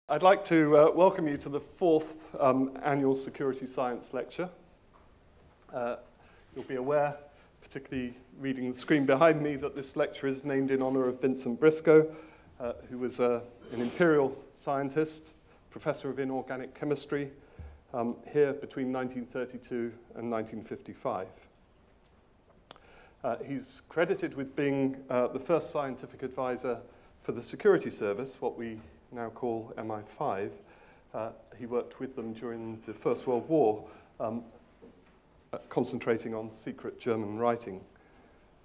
I'd like to welcome you to the fourth annual Security Science Lecture. You'll be aware, particularly reading the screen behind me, that this lecture is named in honor of Vincent Briscoe, who was an Imperial scientist, professor of inorganic chemistry, here between 1932 and 1955. He's credited with being the first scientific advisor for the security service, what we now call MI5. He worked with them during the First World War, concentrating on secret German writing,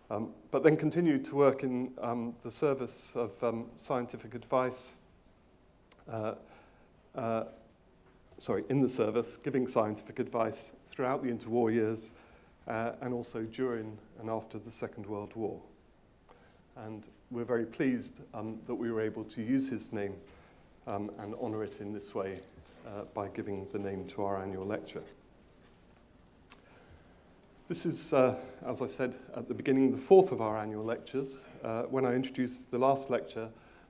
but then continued to work in the service of scientific advice, in the service, giving scientific advice throughout the interwar years, and also during and after the Second World War. And we're very pleased that we were able to use his name and honor it in this way by giving the name to our annual lecture. This is, as I said at the beginning, the fourth of our annual lectures. When I introduced the last lecture,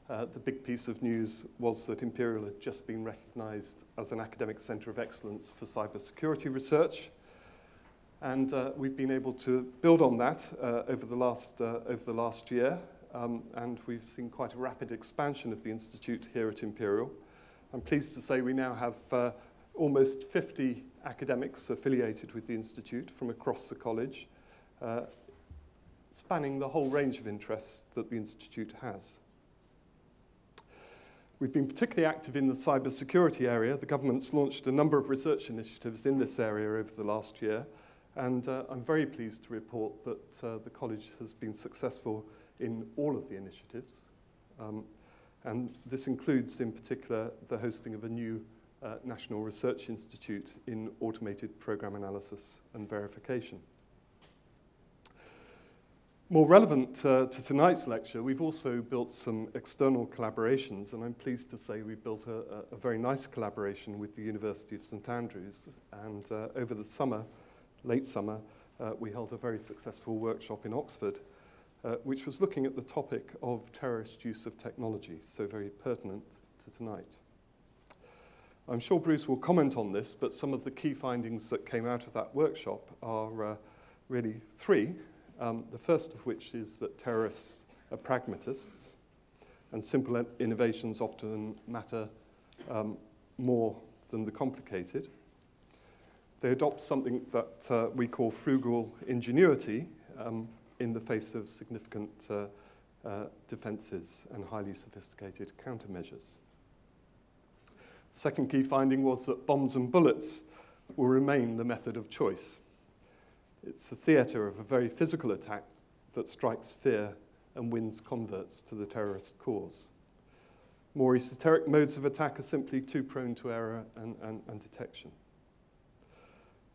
the big piece of news was that Imperial had just been recognized as an academic center of excellence for cybersecurity research. And we've been able to build on that over the last year. And we've seen quite a rapid expansion of the Institute here at Imperial. I'm pleased to say we now have almost 50 academics affiliated with the Institute from across the college, spanning the whole range of interests that the Institute has. We've been particularly active in the cybersecurity area. The government's launched a number of research initiatives in this area over the last year, and I'm very pleased to report that the college has been successful in all of the initiatives. And this includes, in particular, the hosting of a new National Research Institute in automated program analysis and verification. More relevant to tonight's lecture, we've also built some external collaborations, and I'm pleased to say we built a very nice collaboration with the University of St Andrews. And over the summer, late summer, we held a very successful workshop in Oxford, which was looking at the topic of terrorist use of technology, so very pertinent to tonight. I'm sure Bruce will comment on this, but some of the key findings that came out of that workshop are really three. The first of which is that terrorists are pragmatists, and simple innovations often matter more than the complicated. They adopt something that we call frugal ingenuity, in the face of significant defenses and highly sophisticated countermeasures. The second key finding was that bombs and bullets will remain the method of choice. It's the theatre of a very physical attack that strikes fear and wins converts to the terrorist cause. More esoteric modes of attack are simply too prone to error and detection.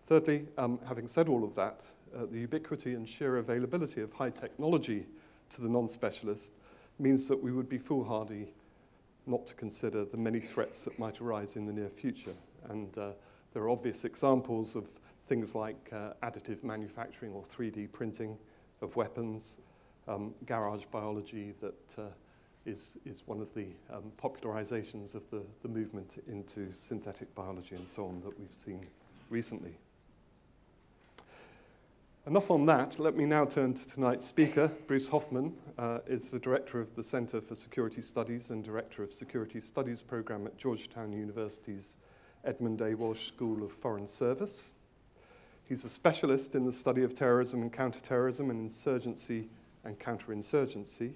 Thirdly, having said all of that, the ubiquity and sheer availability of high technology to the non-specialist means that we would be foolhardy not to consider the many threats that might arise in the near future. And there are obvious examples of things like additive manufacturing or 3D printing of weapons, garage biology that is one of the popularizations of the movement into synthetic biology and so on that we've seen recently. Enough on that. Let me now turn to tonight's speaker. Bruce Hoffman is the director of the Center for Security Studies and director of Security Studies program at Georgetown University's Edmund A. Walsh School of Foreign Service. He's a specialist in the study of terrorism and counterterrorism and insurgency and counterinsurgency.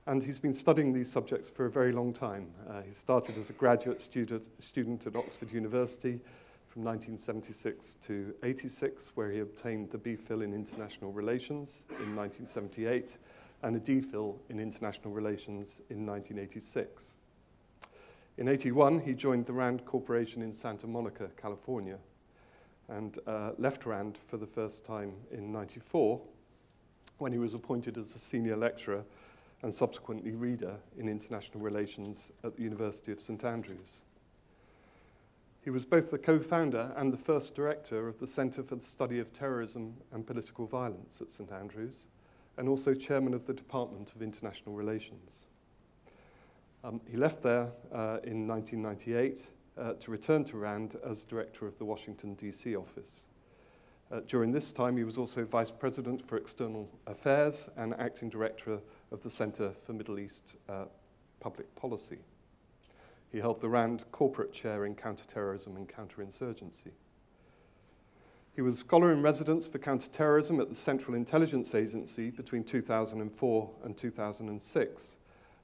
And he's been studying these subjects for a very long time. He started as a graduate student at Oxford University from 1976 to 86, where he obtained the B.Phil in International Relations in 1978 and a D.Phil in International Relations in 1986. In 81, he joined the RAND Corporation in Santa Monica, California, and left RAND for the first time in 94, when he was appointed as a senior lecturer and subsequently reader in International Relations at the University of St Andrews. He was both the co-founder and the first director of the Center for the Study of Terrorism and Political Violence at St Andrews, and also chairman of the Department of International Relations. He left there in 1998 to return to RAND as director of the Washington, D.C. office. During this time, he was also vice president for external affairs and acting director of the Center for Middle East Public Policy. He held the RAND corporate chair in counterterrorism and counterinsurgency. He was scholar in residence for counterterrorism at the Central Intelligence Agency between 2004 and 2006,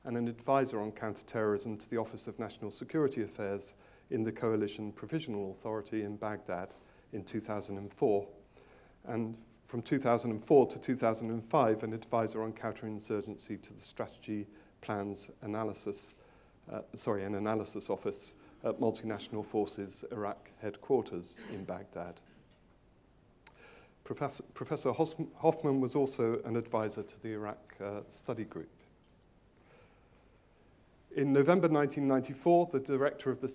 and an advisor on counterterrorism to the Office of National Security Affairs in the Coalition Provisional Authority in Baghdad in 2004, and from 2004 to 2005, an advisor on counterinsurgency to the Strategy Plans Analysis, an analysis office at Multinational Forces Iraq headquarters in Baghdad. Professor Hoffman was also an advisor to the Iraq study group. In November 1994, the director of the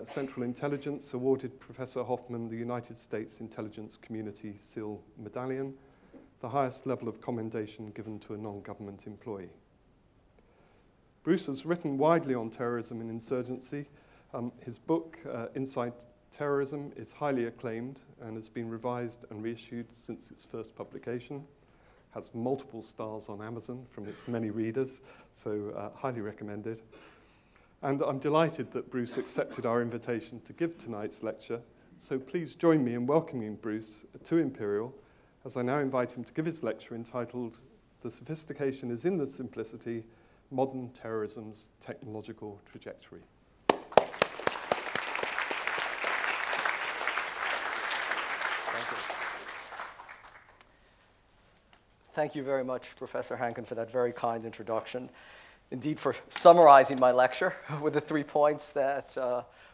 Central Intelligence awarded Professor Hoffman the United States Intelligence Community SEAL Medallion, the highest level of commendation given to a non-government employee. Bruce has written widely on terrorism and insurgency. His book, Inside Terrorism, is highly acclaimed and has been revised and reissued since its first publication. Has multiple stars on Amazon from its many readers, so highly recommended. And I'm delighted that Bruce accepted our invitation to give tonight's lecture, so please join me in welcoming Bruce to Imperial, as I now invite him to give his lecture entitled "The Sophistication is in the Simplicity, Modern Terrorism's Technological Trajectory." Thank you very much, Professor Hankin, for that very kind introduction. Indeed, for summarizing my lecture with the 3 points that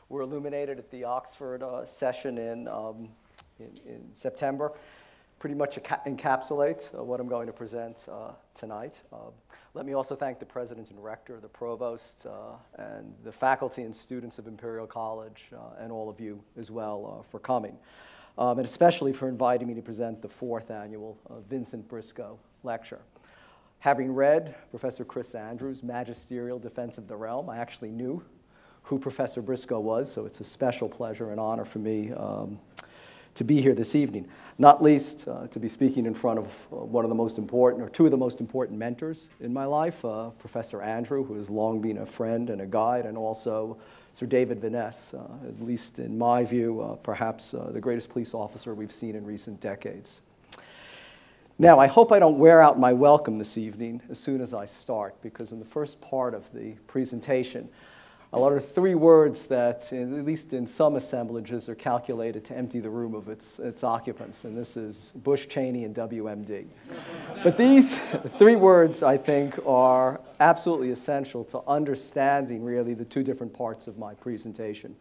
were illuminated at the Oxford session in September. Pretty much encapsulates what I'm going to present tonight. Let me also thank the president and rector, the provost, and the faculty and students of Imperial College, and all of you as well for coming. And especially for inviting me to present the 4th annual Vincent Briscoe Lecture. Having read Professor Chris Andrews' Magisterial Defense of the Realm, I actually knew who Professor Briscoe was, so it's a special pleasure and honor for me to be here this evening. Not least to be speaking in front of one of the most important, or 2 of the most important mentors in my life, Professor Andrew, who has long been a friend and a guide, and also Sir David Vaness, at least in my view, perhaps the greatest police officer we've seen in recent decades. Now, I hope I don't wear out my welcome this evening as soon as I start, because in the first part of the presentation, I'll utter 3 words that, at least in some assemblages, are calculated to empty the room of its occupants, and this is Bush, Cheney, and WMD. But these 3 words, I think, are absolutely essential to understanding, really, the 2 different parts of my presentation.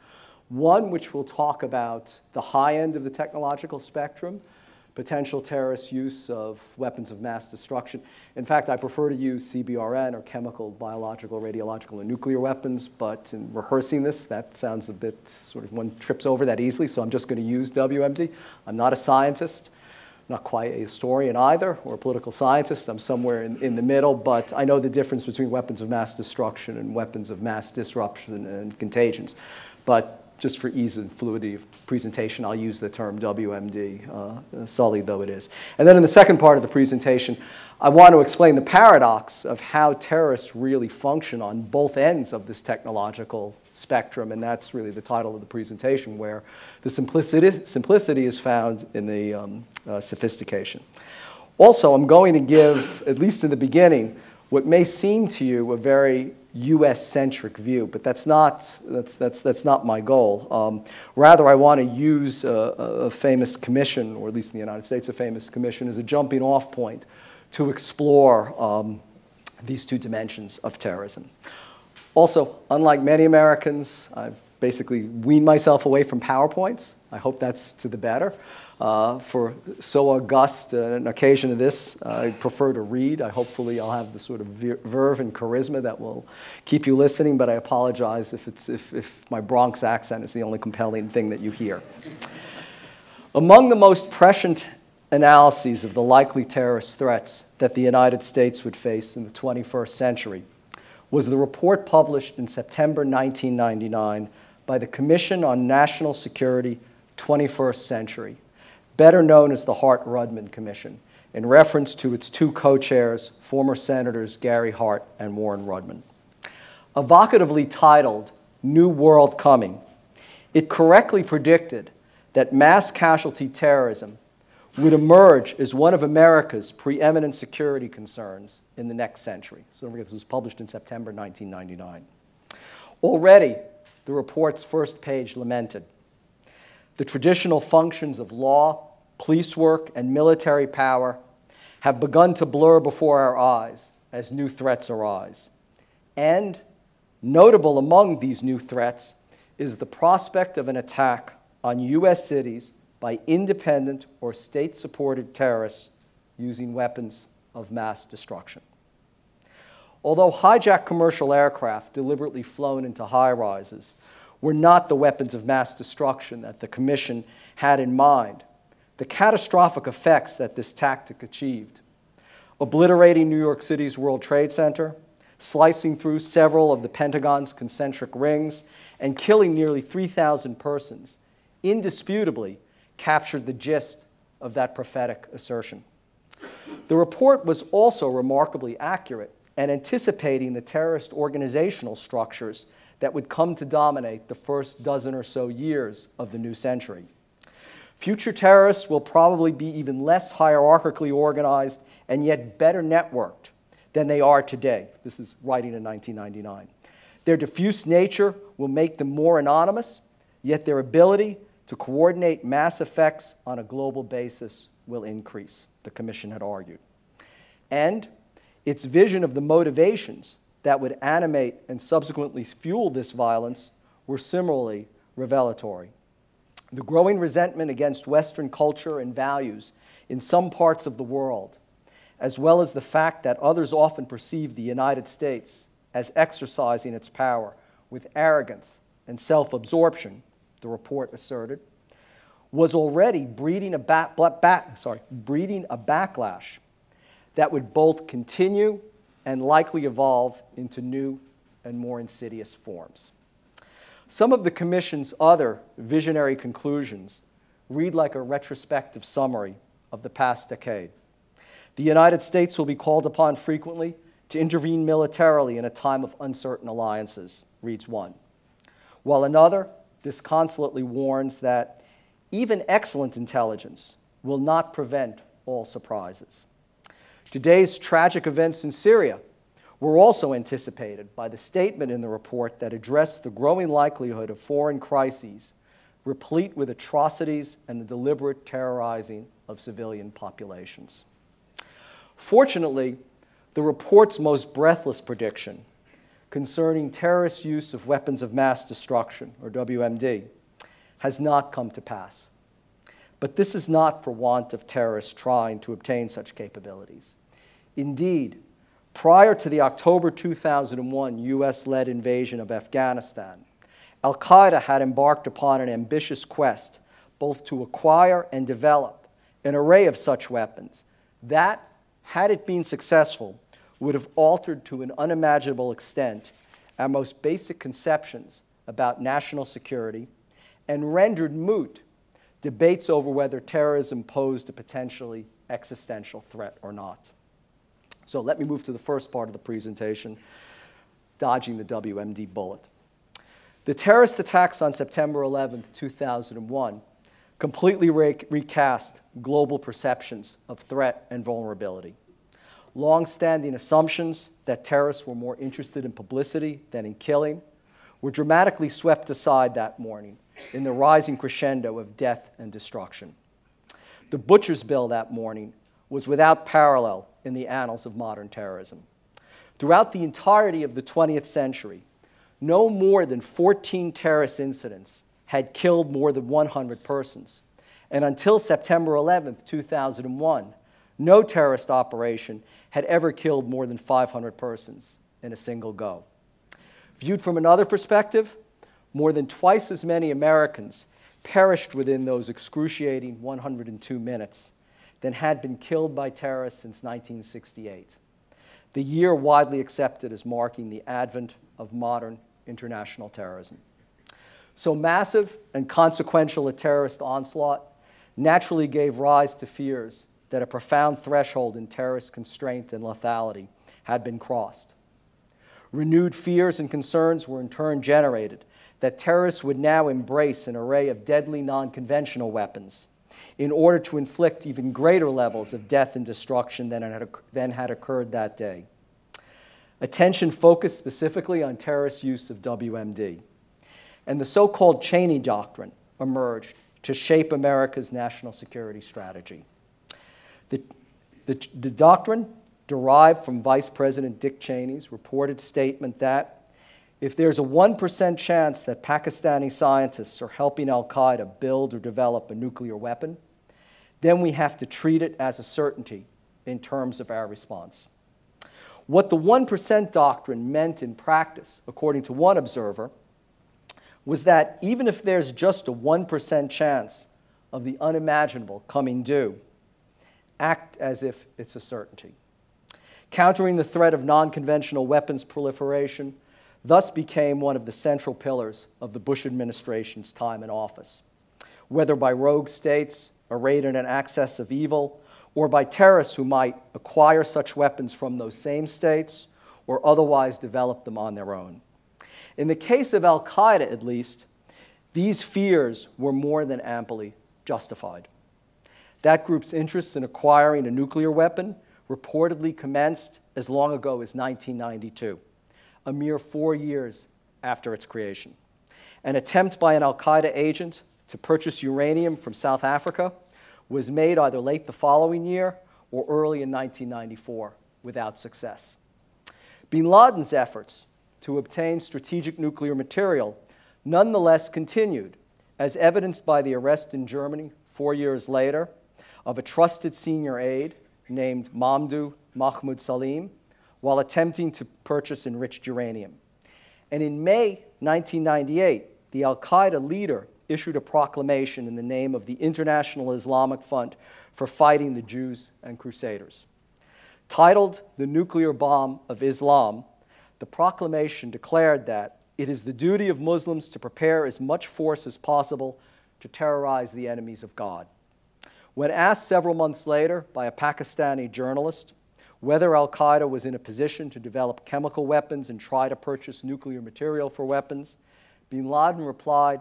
One, which will talk about the high end of the technological spectrum, potential terrorist use of weapons of mass destruction. In fact, I prefer to use CBRN, or chemical, biological, radiological, and nuclear weapons, but in rehearsing this, that sounds a bit sort of one trips over that easily, so I'm just going to use WMD. I'm not a scientist, not quite a historian either, or a political scientist. I'm somewhere in the middle, but I know the difference between weapons of mass destruction and weapons of mass disruption and contagions. But just for ease and fluidity of presentation, I'll use the term WMD, sullied though it is. And then in the second part of the presentation, I want to explain the paradox of how terrorists really function on both ends of this technological spectrum, and that's really the title of the presentation, where the simplicity is found in the sophistication. Also, I'm going to give, at least in the beginning, what may seem to you a very US-centric view, but that's not my goal. Rather, I want to use a famous commission, or at least in the United States, a famous commission, as a jumping off point to explore these 2 dimensions of terrorism. Also, unlike many Americans, I've basically weaned myself away from PowerPoints. I hope that's to the better. For so august an occasion of this, I prefer to read. Hopefully I'll have the sort of verve and charisma that will keep you listening, but I apologize if my Bronx accent is the only compelling thing that you hear. Among the most prescient analyses of the likely terrorist threats that the United States would face in the 21st century was the report published in September 1999 by the Commission on National Security 21st Century, better known as the Hart-Rudman Commission, in reference to its two co-chairs, former Senators Gary Hart and Warren Rudman. Evocatively titled New World Coming, it correctly predicted that mass casualty terrorism would emerge as one of America's preeminent security concerns in the next century. So don't forget, this was published in September 1999. Already, the report's first page lamented the traditional functions of law, police work, and military power have begun to blur before our eyes as new threats arise. And notable among these new threats is the prospect of an attack on U.S. cities by independent or state-supported terrorists using weapons of mass destruction. Although hijacked commercial aircraft deliberately flown into high-rises were not the weapons of mass destruction that the Commission had in mind, the catastrophic effects that this tactic achieved, obliterating New York City's World Trade Center, slicing through several of the Pentagon's concentric rings, and killing nearly 3,000 persons, indisputably captured the gist of that prophetic assertion. The report was also remarkably accurate and anticipating the terrorist organizational structures that would come to dominate the first dozen or so years of the new century. Future terrorists will probably be even less hierarchically organized and yet better networked than they are today. This is writing in 1999. Their diffuse nature will make them more anonymous, yet their ability to coordinate mass effects on a global basis will increase, the Commission had argued. And its vision of the motivations that would animate and subsequently fuel this violence were similarly revelatory. The growing resentment against Western culture and values in some parts of the world, as well as the fact that others often perceive the United States as exercising its power with arrogance and self-absorption, the report asserted, was already breeding a backlash that would both continue and likely evolve into new and more insidious forms. Some of the Commission's other visionary conclusions read like a retrospective summary of the past decade. The United States will be called upon frequently to intervene militarily in a time of uncertain alliances, reads one. While another disconsolately warns that even excellent intelligence will not prevent all surprises. Today's tragic events in Syria were also anticipated by the statement in the report that addressed the growing likelihood of foreign crises replete with atrocities and the deliberate terrorizing of civilian populations. Fortunately, the report's most breathless prediction concerning terrorist use of weapons of mass destruction, or WMD, has not come to pass. But this is not for want of terrorists trying to obtain such capabilities. Indeed, prior to the October 2001 US-led invasion of Afghanistan, al-Qaeda had embarked upon an ambitious quest both to acquire and develop an array of such weapons that, had it been successful, would have altered to an unimaginable extent our most basic conceptions about national security and rendered moot debates over whether terrorism posed a potentially existential threat or not. So let me move to the first part of the presentation, dodging the WMD bullet. The terrorist attacks on September 11, 2001 completely recast global perceptions of threat and vulnerability. Long-standing assumptions that terrorists were more interested in publicity than in killing were dramatically swept aside that morning in the rising crescendo of death and destruction. The butcher's bill that morning was without parallel in the annals of modern terrorism. Throughout the entirety of the 20th century, no more than 14 terrorist incidents had killed more than 100 persons. And until September 11, 2001, no terrorist operation had ever killed more than 500 persons in a single go. Viewed from another perspective, more than twice as many Americans perished within those excruciating 102 minutes than had been killed by terrorists since 1968. the year widely accepted as marking the advent of modern international terrorism. So massive and consequential a terrorist onslaught naturally gave rise to fears that a profound threshold in terrorist constraint and lethality had been crossed. Renewed fears and concerns were in turn generated that terrorists would now embrace an array of deadly non-conventional weapons in order to inflict even greater levels of death and destruction than had occurred that day. Attention focused specifically on terrorist use of WMD, and the so-called Cheney Doctrine emerged to shape America's national security strategy. The doctrine derived from Vice President Dick Cheney's reported statement that if there's a 1% chance that Pakistani scientists are helping al-Qaeda build or develop a nuclear weapon, then we have to treat it as a certainty in terms of our response. What the 1% doctrine meant in practice, according to one observer, was that even if there's just a 1% chance of the unimaginable coming due, act as if it's a certainty. Countering the threat of non-conventional weapons proliferation thus became one of the central pillars of the Bush administration's time in office, whether by rogue states arrayed in an access of evil, or by terrorists who might acquire such weapons from those same states or otherwise develop them on their own. In the case of al-Qaeda, at least, these fears were more than amply justified. That group's interest in acquiring a nuclear weapon reportedly commenced as long ago as 1992, a mere 4 years after its creation. An attempt by an al-Qaeda agent to purchase uranium from South Africa was made either late the following year or early in 1994 without success. Bin Laden's efforts to obtain strategic nuclear material nonetheless continued, as evidenced by the arrest in Germany 4 years later of a trusted senior aide named Mamdouh Mahmoud Salim while attempting to purchase enriched uranium. And in May 1998, the al-Qaeda leader issued a proclamation in the name of the International Islamic Front for Fighting the Jews and Crusaders. Titled The Nuclear Bomb of Islam, the proclamation declared that it is the duty of Muslims to prepare as much force as possible to terrorize the enemies of God. When asked several months later by a Pakistani journalist whether al-Qaeda was in a position to develop chemical weapons and try to purchase nuclear material for weapons, bin Laden replied,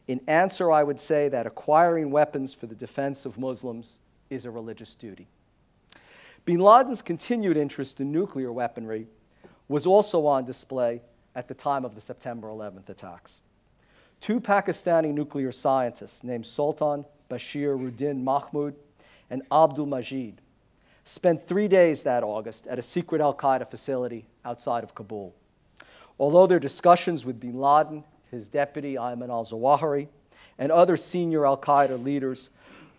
"In answer, I would say that acquiring weapons for the defense of Muslims is a religious duty." Bin Laden's continued interest in nuclear weaponry was also on display at the time of the September 11th attacks. Two Pakistani nuclear scientists named Sultan Bashir Ruddin Mahmoud and Abdul Majid spent 3 days that August at a secret al-Qaeda facility outside of Kabul. Although their discussions with bin Laden, his deputy Ayman al-Zawahiri, and other senior al-Qaeda leaders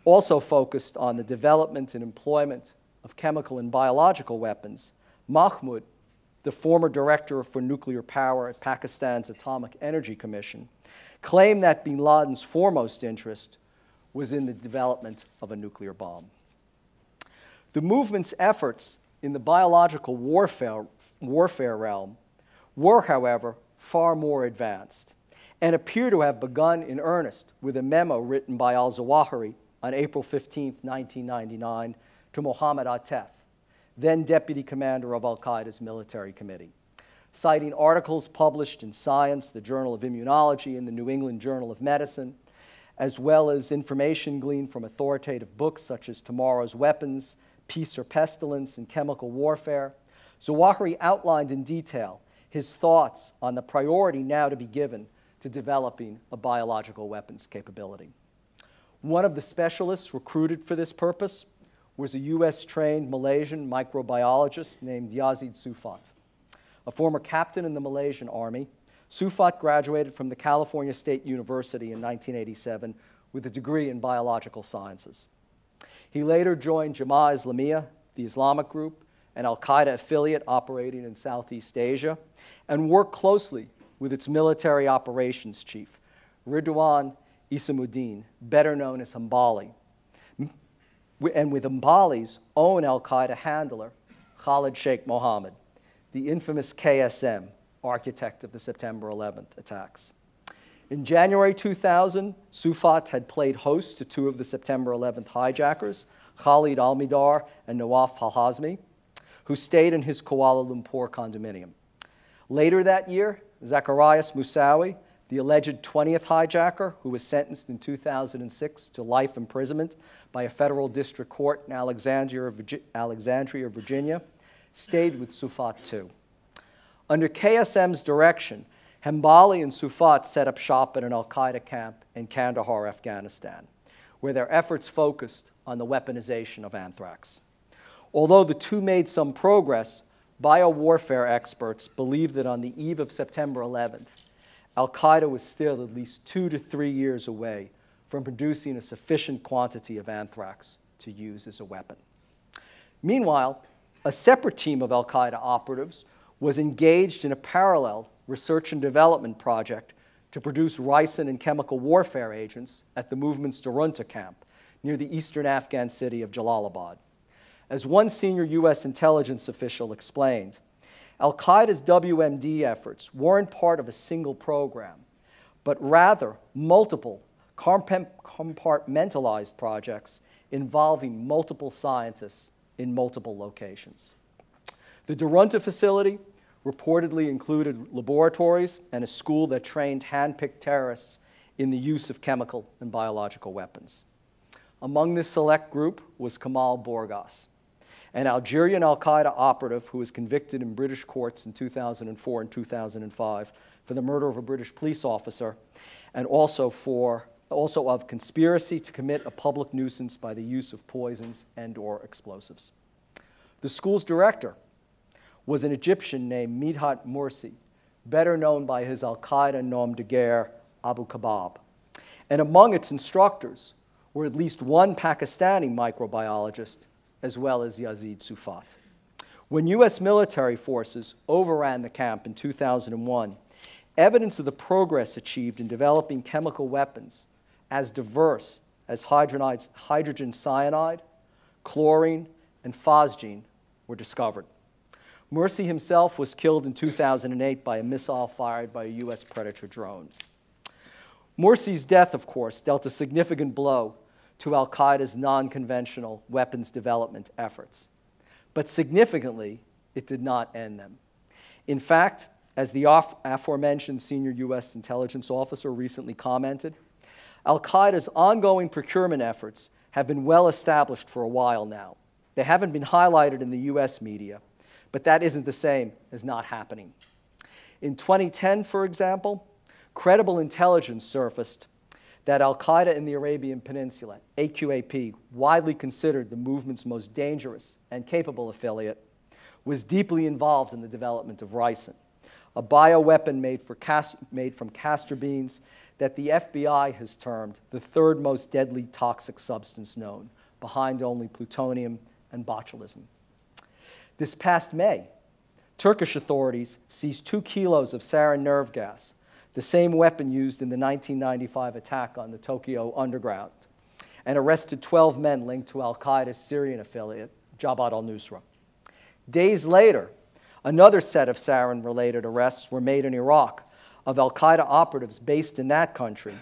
also focused on the development and employment of chemical and biological weapons, Mahmoud, the former director for nuclear power at Pakistan's Atomic Energy Commission, claimed that bin Laden's foremost interest was in the development of a nuclear bomb. The movement's efforts in the biological warfare realm were, however, far more advanced and appear to have begun in earnest with a memo written by al-Zawahiri on April 15, 1999, to Mohammed Atef, then deputy commander of al-Qaeda's military committee. Citing articles published in Science, the Journal of Immunology, and the New England Journal of Medicine, as well as information gleaned from authoritative books such as Tomorrow's Weapons, Peace or Pestilence, and Chemical Warfare, Zawahiri outlined in detail his thoughts on the priority now to be given to developing a biological weapons capability. One of the specialists recruited for this purpose was a US-trained Malaysian microbiologist named Yazid Sufat. A former captain in the Malaysian Army, Sufat graduated from the California State University in 1987 with a degree in biological sciences. He later joined Jamaah Islamiyah, the Islamic group, an al-Qaeda affiliate operating in Southeast Asia, and worked closely with its military operations chief, Ridwan Isamuddin, better known as Hambali, and with Hambali's own al-Qaeda handler, Khalid Sheikh Mohammed, the infamous KSM, architect of the September 11th attacks. In January 2000, Sufat had played host to two of the September 11th hijackers, Khalid Al-Midar and Nawaf Al-Hazmi, who stayed in his Kuala Lumpur condominium. Later that year, Zacharias Moussaoui, the alleged 20th hijacker, who was sentenced in 2006 to life imprisonment by a federal district court in Alexandria, Virginia, stayed with Sufat too. Under KSM's direction, Hambali and Sufat set up shop at an al-Qaeda camp in Kandahar, Afghanistan, where their efforts focused on the weaponization of anthrax. Although the two made some progress, biowarfare experts believe that on the eve of September 11th, al-Qaeda was still at least 2 to 3 years away from producing a sufficient quantity of anthrax to use as a weapon. Meanwhile, a separate team of al-Qaeda operatives was engaged in a parallel research and development project to produce ricin and chemical warfare agents at the movement's Durunta camp near the eastern Afghan city of Jalalabad. As one senior U.S. intelligence official explained, al-Qaeda's WMD efforts weren't part of a single program, but rather multiple compartmentalized projects involving multiple scientists in multiple locations. The Durunta facility reportedly included laboratories and a school that trained hand-picked terrorists in the use of chemical and biological weapons. Among this select group was Kamal Borgas, an Algerian al-Qaeda operative who was convicted in British courts in 2004 and 2005 for the murder of a British police officer and also of conspiracy to commit a public nuisance by the use of poisons and/or explosives. The school's director was an Egyptian named Midhat Mursi, better known by his al-Qaeda nom de guerre, Abu Kabab. And among its instructors were at least one Pakistani microbiologist, as well as Yazid Sufat. When U.S. military forces overran the camp in 2001, evidence of the progress achieved in developing chemical weapons as diverse as hydrogen cyanide, chlorine, and phosgene were discovered. Mursi himself was killed in 2008 by a missile fired by a U.S. Predator drone. Mursi's death, of course, dealt a significant blow to al-Qaeda's non-conventional weapons development efforts. But significantly, it did not end them. In fact, as the aforementioned senior U.S. intelligence officer recently commented, al-Qaeda's ongoing procurement efforts have been well established for a while now. They haven't been highlighted in the U.S. media, but that isn't the same as not happening. In 2010, for example, credible intelligence surfaced that al-Qaeda in the Arabian Peninsula, AQAP, widely considered the movement's most dangerous and capable affiliate, was deeply involved in the development of ricin, a bioweapon made from castor beans that the FBI has termed the third most deadly toxic substance known, behind only plutonium and botulism. This past May, Turkish authorities seized 2 kilos of sarin nerve gas, the same weapon used in the 1995 attack on the Tokyo underground, and arrested 12 men linked to al-Qaeda's Syrian affiliate, Jabhat al-Nusra. Days later, another set of sarin-related arrests were made in Iraq of al-Qaeda operatives based in that country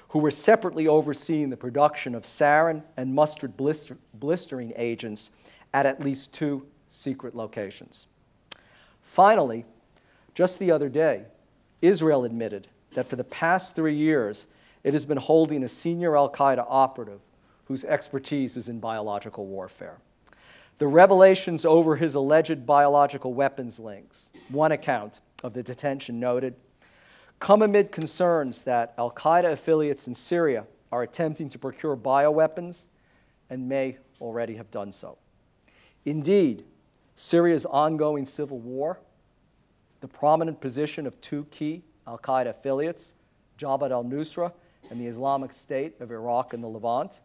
who were separately overseeing the production of sarin and mustard blistering agents at least 2 secret locations. Finally, just the other day, Israel admitted that for the past 3 years, it has been holding a senior al-Qaeda operative whose expertise is in biological warfare. The revelations over his alleged biological weapons links, one account of the detention noted, come amid concerns that al-Qaeda affiliates in Syria are attempting to procure bioweapons and may already have done so. Indeed, Syria's ongoing civil war, the prominent position of 2 key al-Qaeda affiliates, Jabhat al-Nusra and the Islamic State of Iraq and the Levant,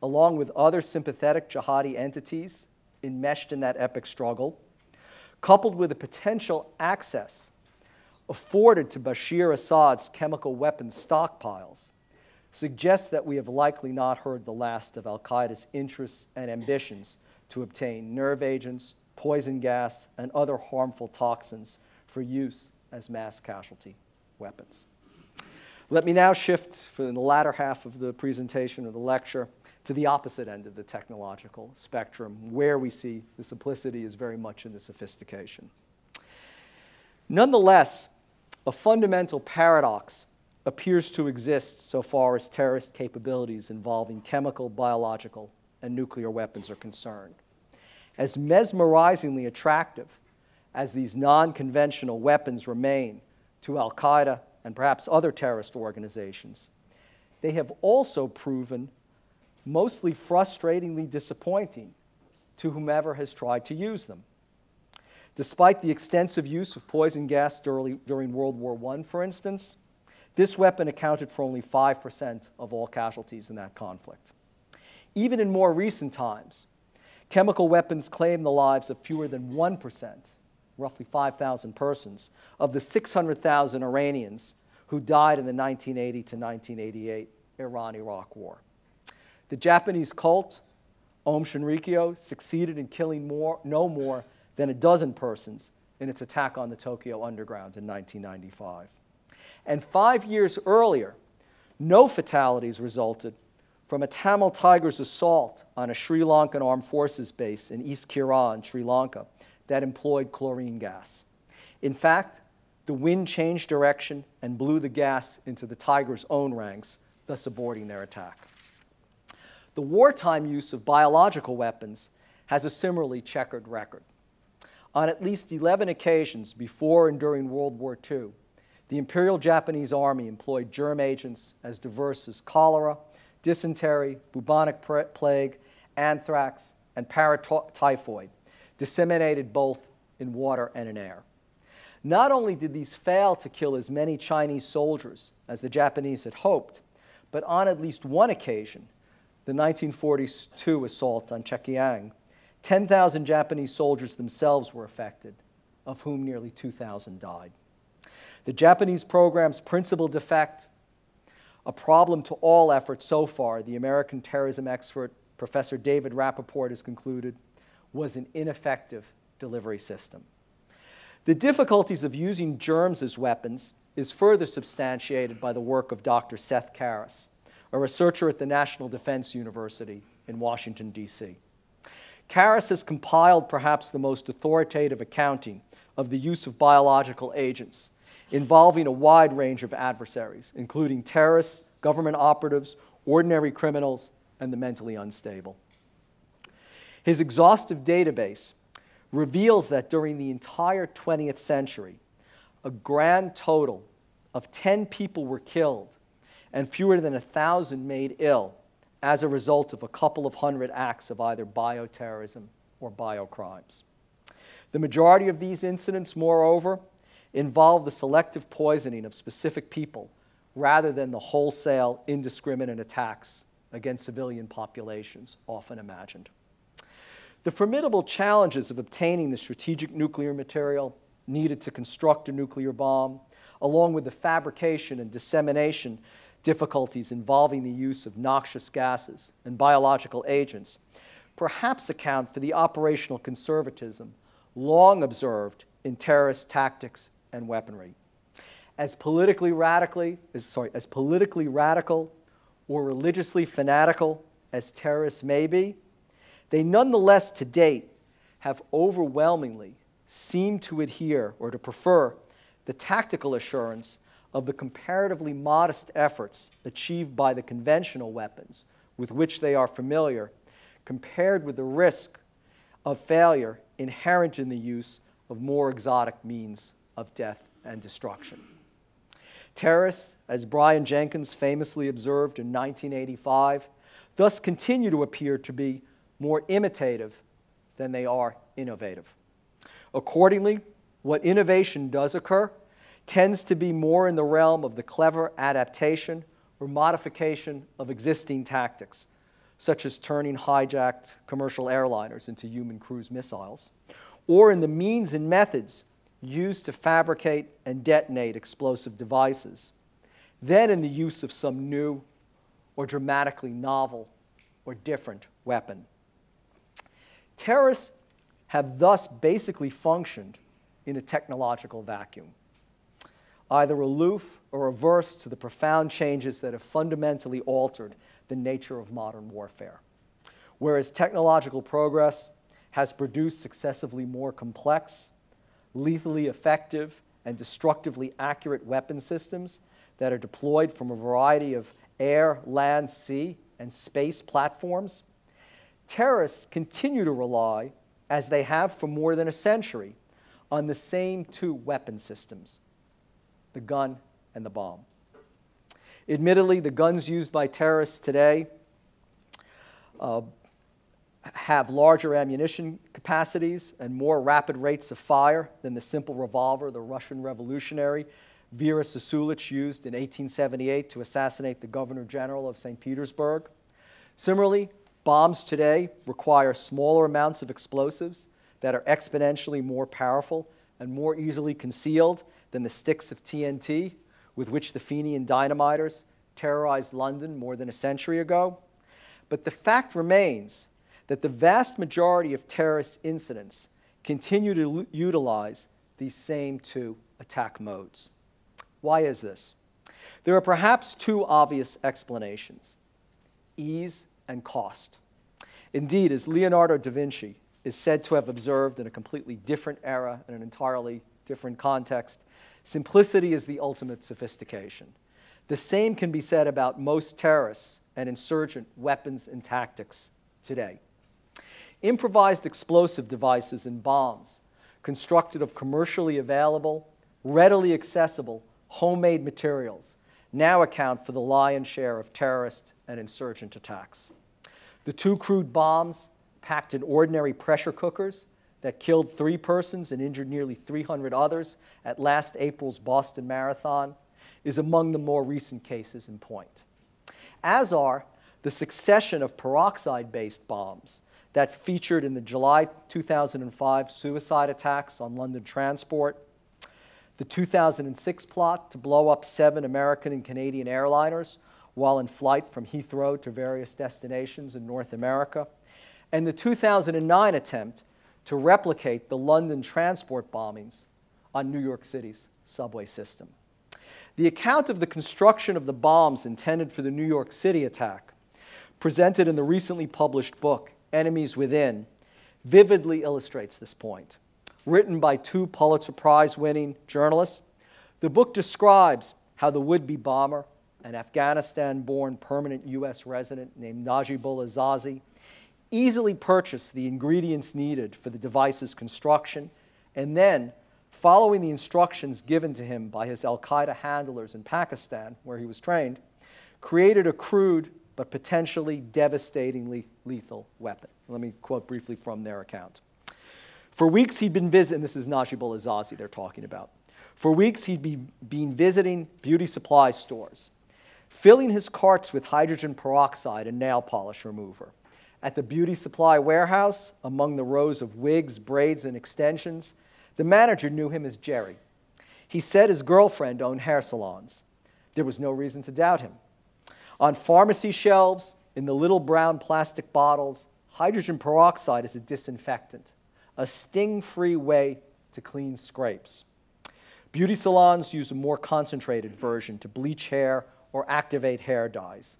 along with other sympathetic jihadi entities enmeshed in that epic struggle, coupled with the potential access afforded to Bashir Assad's chemical weapons stockpiles, suggests that we have likely not heard the last of al-Qaeda's interests and ambitions to obtain nerve agents poison gas, and other harmful toxins for use as mass casualty weapons. Let me now shift for the latter half of the presentation or the lecture to the opposite end of the technological spectrum, where we see the simplicity is very much in the sophistication. Nonetheless, a fundamental paradox appears to exist so far as terrorist capabilities involving chemical, biological, and nuclear weapons are concerned. As mesmerizingly attractive as these non-conventional weapons remain to al-Qaeda and perhaps other terrorist organizations, they have also proven mostly frustratingly disappointing to whomever has tried to use them. Despite the extensive use of poison gas during World War I, for instance, this weapon accounted for only 5% of all casualties in that conflict. Even in more recent times, chemical weapons claimed the lives of fewer than 1%, roughly 5,000 persons, of the 600,000 Iranians who died in the 1980 to 1988 Iran-Iraq War. The Japanese cult, Aum Shinrikyo, succeeded in killing no more than a dozen persons in its attack on the Tokyo Underground in 1995. And 5 years earlier, no fatalities resulted from a Tamil Tiger's assault on a Sri Lankan armed forces base in East Kiran, Sri Lanka, that employed chlorine gas. In fact, the wind changed direction and blew the gas into the Tiger's own ranks, thus aborting their attack. The wartime use of biological weapons has a similarly checkered record. On at least 11 occasions before and during World War II, the Imperial Japanese Army employed germ agents as diverse as cholera, dysentery, bubonic plague, anthrax, and paratyphoid, disseminated both in water and in air. Not only did these fail to kill as many Chinese soldiers as the Japanese had hoped, but on at least one occasion, the 1942 assault on Chekiang, 10,000 Japanese soldiers themselves were affected, of whom nearly 2,000 died. The Japanese program's principal defect, a problem to all efforts so far, the American terrorism expert Professor David Rappaport has concluded, was an ineffective delivery system. The difficulties of using germs as weapons is further substantiated by the work of Dr. Seth Karras, a researcher at the National Defense University in Washington, D.C. Karras has compiled perhaps the most authoritative accounting of the use of biological agents involving a wide range of adversaries, including terrorists, government operatives, ordinary criminals, and the mentally unstable. His exhaustive database reveals that during the entire 20th century, a grand total of 10 people were killed and fewer than 1,000 made ill as a result of a couple of hundred acts of either bioterrorism or biocrimes. The majority of these incidents, moreover, involve the selective poisoning of specific people rather than the wholesale, indiscriminate attacks against civilian populations often imagined. The formidable challenges of obtaining the strategic nuclear material needed to construct a nuclear bomb, along with the fabrication and dissemination difficulties involving the use of noxious gases and biological agents, perhaps account for the operational conservatism long observed in terrorist tactics and weaponry. As politically radical or religiously fanatical as terrorists may be, they nonetheless to date have overwhelmingly seemed to adhere or to prefer the tactical assurance of the comparatively modest efforts achieved by the conventional weapons with which they are familiar, compared with the risk of failure inherent in the use of more exotic means of death and destruction. Terrorists, as Brian Jenkins famously observed in 1985, thus continue to appear to be more imitative than they are innovative. Accordingly, what innovation does occur tends to be more in the realm of the clever adaptation or modification of existing tactics, such as turning hijacked commercial airliners into human cruise missiles, or in the means and methods used to fabricate and detonate explosive devices, than in the use of some new or dramatically novel or different weapon. Terrorists have thus basically functioned in a technological vacuum, either aloof or averse to the profound changes that have fundamentally altered the nature of modern warfare. Whereas technological progress has produced successively more complex, lethally effective, and destructively accurate weapon systems that are deployed from a variety of air, land, sea, and space platforms, terrorists continue to rely, as they have for more than a century, on the same two weapon systems, the gun and the bomb. Admittedly, the guns used by terrorists today have larger ammunition capacities and more rapid rates of fire than the simple revolver the Russian revolutionary Vera Sasulich used in 1878 to assassinate the Governor General of St. Petersburg. Similarly, bombs today require smaller amounts of explosives that are exponentially more powerful and more easily concealed than the sticks of TNT with which the Fenian dynamiters terrorized London more than a century ago. But the fact remains that the vast majority of terrorist incidents continue to utilize these same two attack modes. Why is this? There are perhaps two obvious explanations: ease and cost. Indeed, as Leonardo da Vinci is said to have observed in a completely different era and an entirely different context, simplicity is the ultimate sophistication. The same can be said about most terrorists and insurgent weapons and tactics today. Improvised explosive devices and bombs, constructed of commercially available, readily accessible, homemade materials, now account for the lion's share of terrorist and insurgent attacks. The two crude bombs, packed in ordinary pressure cookers that killed 3 persons and injured nearly 300 others at last April's Boston Marathon, is among the more recent cases in point. As are the succession of peroxide-based bombs that featured in the July 2005 suicide attacks on London transport, the 2006 plot to blow up 7 American and Canadian airliners while in flight from Heathrow to various destinations in North America, and the 2009 attempt to replicate the London transport bombings on New York City's subway system. The account of the construction of the bombs intended for the New York City attack, presented in the recently published book, Enemies Within, vividly illustrates this point. Written by 2 Pulitzer Prize-winning journalists, the book describes how the would-be bomber, an Afghanistan-born permanent U.S. resident named Najibullah Zazi, easily purchased the ingredients needed for the device's construction, and then, following the instructions given to him by his al-Qaeda handlers in Pakistan, where he was trained, created a crude but potentially devastatingly lethal weapon. Let me quote briefly from their account. For weeks he'd been visiting, this is Najibullah Zazi they're talking about. For weeks he'd been visiting beauty supply stores, filling his carts with hydrogen peroxide and nail polish remover. At the beauty supply warehouse, among the rows of wigs, braids, and extensions, the manager knew him as Jerry. He said his girlfriend owned hair salons. There was no reason to doubt him. On pharmacy shelves, in the little brown plastic bottles, hydrogen peroxide is a disinfectant, a sting-free way to clean scrapes. Beauty salons use a more concentrated version to bleach hair or activate hair dyes.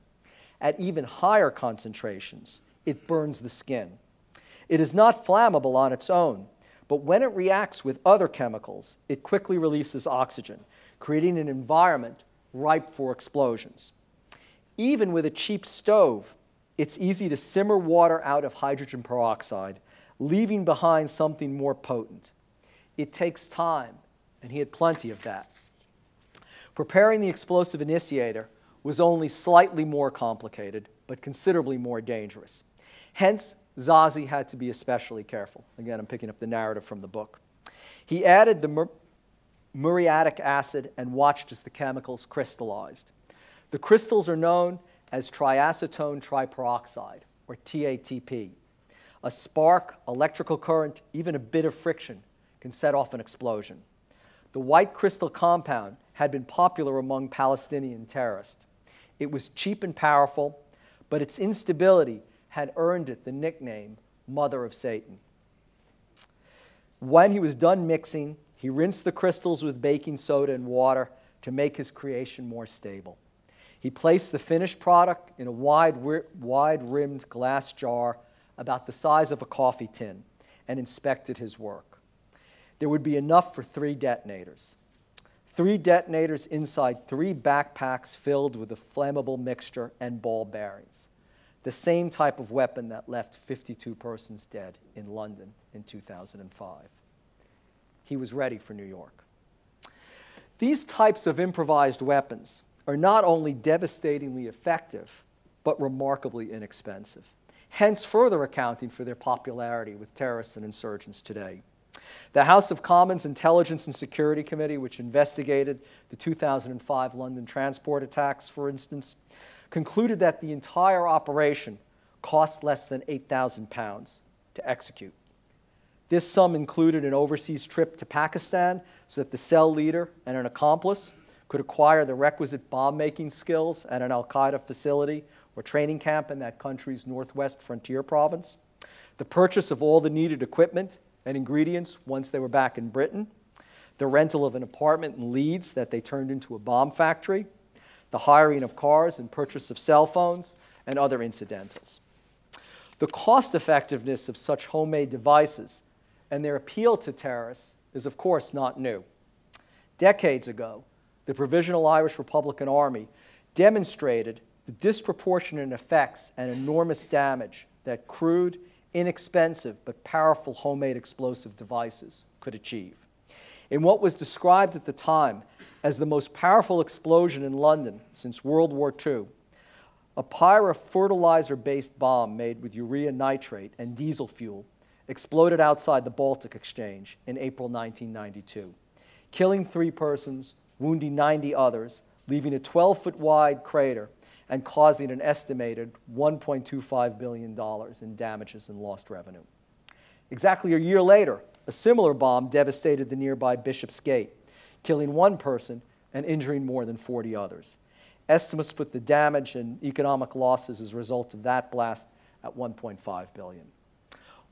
At even higher concentrations, it burns the skin. It is not flammable on its own, but when it reacts with other chemicals, it quickly releases oxygen, creating an environment ripe for explosions. Even with a cheap stove, it's easy to simmer water out of hydrogen peroxide, leaving behind something more potent. It takes time, and he had plenty of that. Preparing the explosive initiator was only slightly more complicated, but considerably more dangerous. Hence, Zazi had to be especially careful. Again, I'm picking up the narrative from the book. He added the muriatic acid and watched as the chemicals crystallized. The crystals are known as triacetone triperoxide, or TATP. A spark, electrical current, even a bit of friction can set off an explosion. The white crystal compound had been popular among Palestinian terrorists. It was cheap and powerful, but its instability had earned it the nickname Mother of Satan. When he was done mixing, he rinsed the crystals with baking soda and water to make his creation more stable. He placed the finished product in a wide-rimmed glass jar about the size of a coffee tin and inspected his work. There would be enough for 3 detonators. 3 detonators inside 3 backpacks filled with a flammable mixture and ball bearings. The same type of weapon that left 52 persons dead in London in 2005. He was ready for New York. These types of improvised weapons are not only devastatingly effective, but remarkably inexpensive, hence further accounting for their popularity with terrorists and insurgents today. The House of Commons Intelligence and Security Committee, which investigated the 2005 London transport attacks, for instance, concluded that the entire operation cost less than £8,000 to execute. This sum included an overseas trip to Pakistan so that the cell leader and an accomplice could acquire the requisite bomb-making skills at an al-Qaeda facility or training camp in that country's northwest frontier province, the purchase of all the needed equipment and ingredients once they were back in Britain, the rental of an apartment in Leeds that they turned into a bomb factory, the hiring of cars and purchase of cell phones, and other incidentals. The cost-effectiveness of such homemade devices and their appeal to terrorists is, of course, not new. Decades ago, the Provisional Irish Republican Army demonstrated the disproportionate effects and enormous damage that crude, inexpensive, but powerful homemade explosive devices could achieve. In what was described at the time as the most powerful explosion in London since World War II, a pyrofertilizer-based bomb made with urea nitrate and diesel fuel exploded outside the Baltic Exchange in April 1992, killing 3 persons, wounding 90 others, leaving a 12-foot wide crater and causing an estimated $1.25 billion in damages and lost revenue. Exactly a year later, a similar bomb devastated the nearby Bishopsgate, killing 1 person and injuring more than 40 others. Estimates put the damage and economic losses as a result of that blast at $1.5 billion.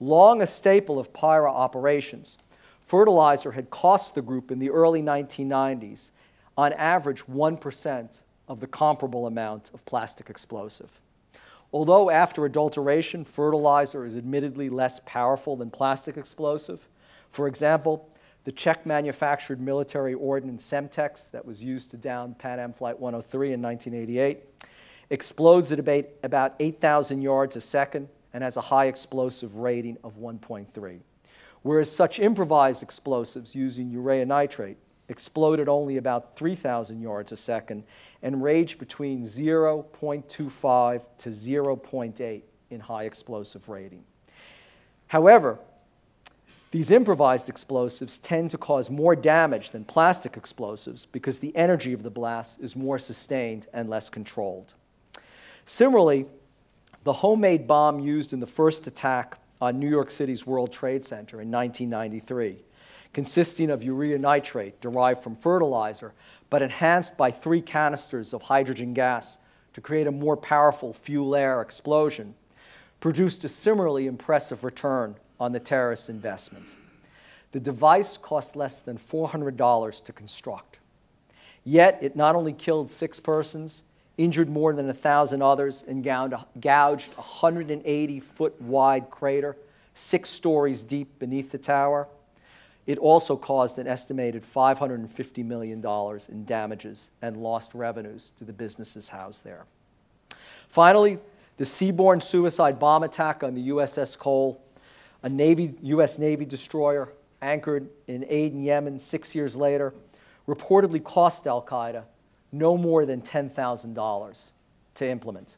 Long a staple of pyro operations, fertilizer had cost the group in the early 1990s on average 1% of the comparable amount of plastic explosive. Although after adulteration, fertilizer is admittedly less powerful than plastic explosive, for example, the Czech-manufactured military ordnance Semtex that was used to down Pan Am Flight 103 in 1988 explodes at about 8,000 yards a second and has a high explosive rating of 1.3, whereas such improvised explosives using urea nitrate exploded only about 3,000 yards a second and ranged between 0.25 to 0.8 in high explosive rating. However, these improvised explosives tend to cause more damage than plastic explosives because the energy of the blast is more sustained and less controlled. Similarly, the homemade bomb used in the first attack on New York City's World Trade Center in 1993, consisting of urea nitrate derived from fertilizer, but enhanced by 3 canisters of hydrogen gas to create a more powerful fuel-air explosion, produced a similarly impressive return on the terrorist investment. The device cost less than $400 to construct. Yet it not only killed 6 persons, injured more than 1,000 others, and gouged a 180-foot wide crater 6 stories deep beneath the tower, it also caused an estimated $550 million in damages and lost revenues to the businesses housed there. Finally, the seaborne suicide bomb attack on the USS Cole, a U.S. Navy destroyer anchored in Aden, Yemen 6 years later, reportedly cost al-Qaeda no more than $10,000 to implement.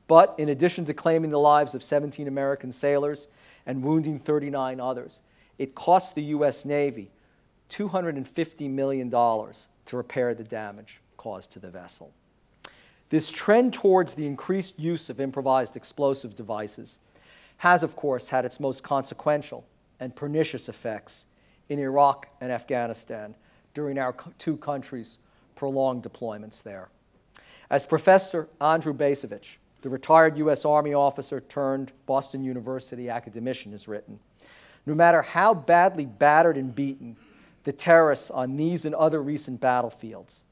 But in addition to claiming the lives of 17 American sailors and wounding 39 others, it cost the U.S. Navy $250 million to repair the damage caused to the vessel. This trend towards the increased use of improvised explosive devices has, of course, had its most consequential and pernicious effects in Iraq and Afghanistan during our 2 countries' prolonged deployments there. As Professor Andrew Bacevich, the retired U.S. Army officer turned Boston University academician, has written, No matter how badly battered and beaten the terrorists on these and other recent battlefields,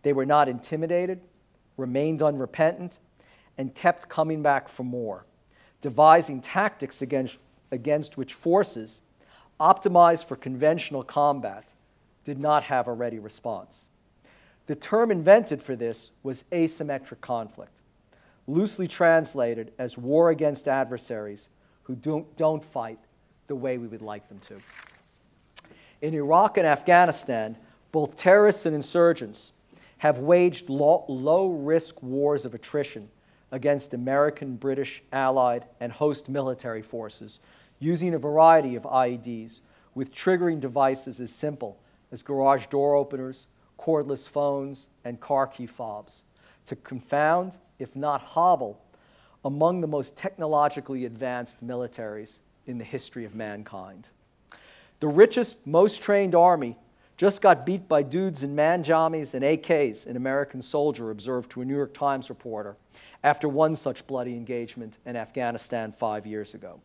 they were not intimidated, remained unrepentant, and kept coming back for more, devising tactics against which forces, optimized for conventional combat, did not have a ready response. The term invented for this was asymmetric conflict, loosely translated as war against adversaries who don't fight the way we would like them to. In Iraq and Afghanistan, both terrorists and insurgents have waged low-risk wars of attrition against American, British, Allied, and host military forces using a variety of IEDs with triggering devices as simple as garage door openers, cordless phones, and car key fobs to confound, if not hobble, among the most technologically advanced militaries in the history of mankind. The richest, most trained army just got beat by dudes in man jammies and AKs, an American soldier observed to a New York Times reporter after one such bloody engagement in Afghanistan 5 years ago.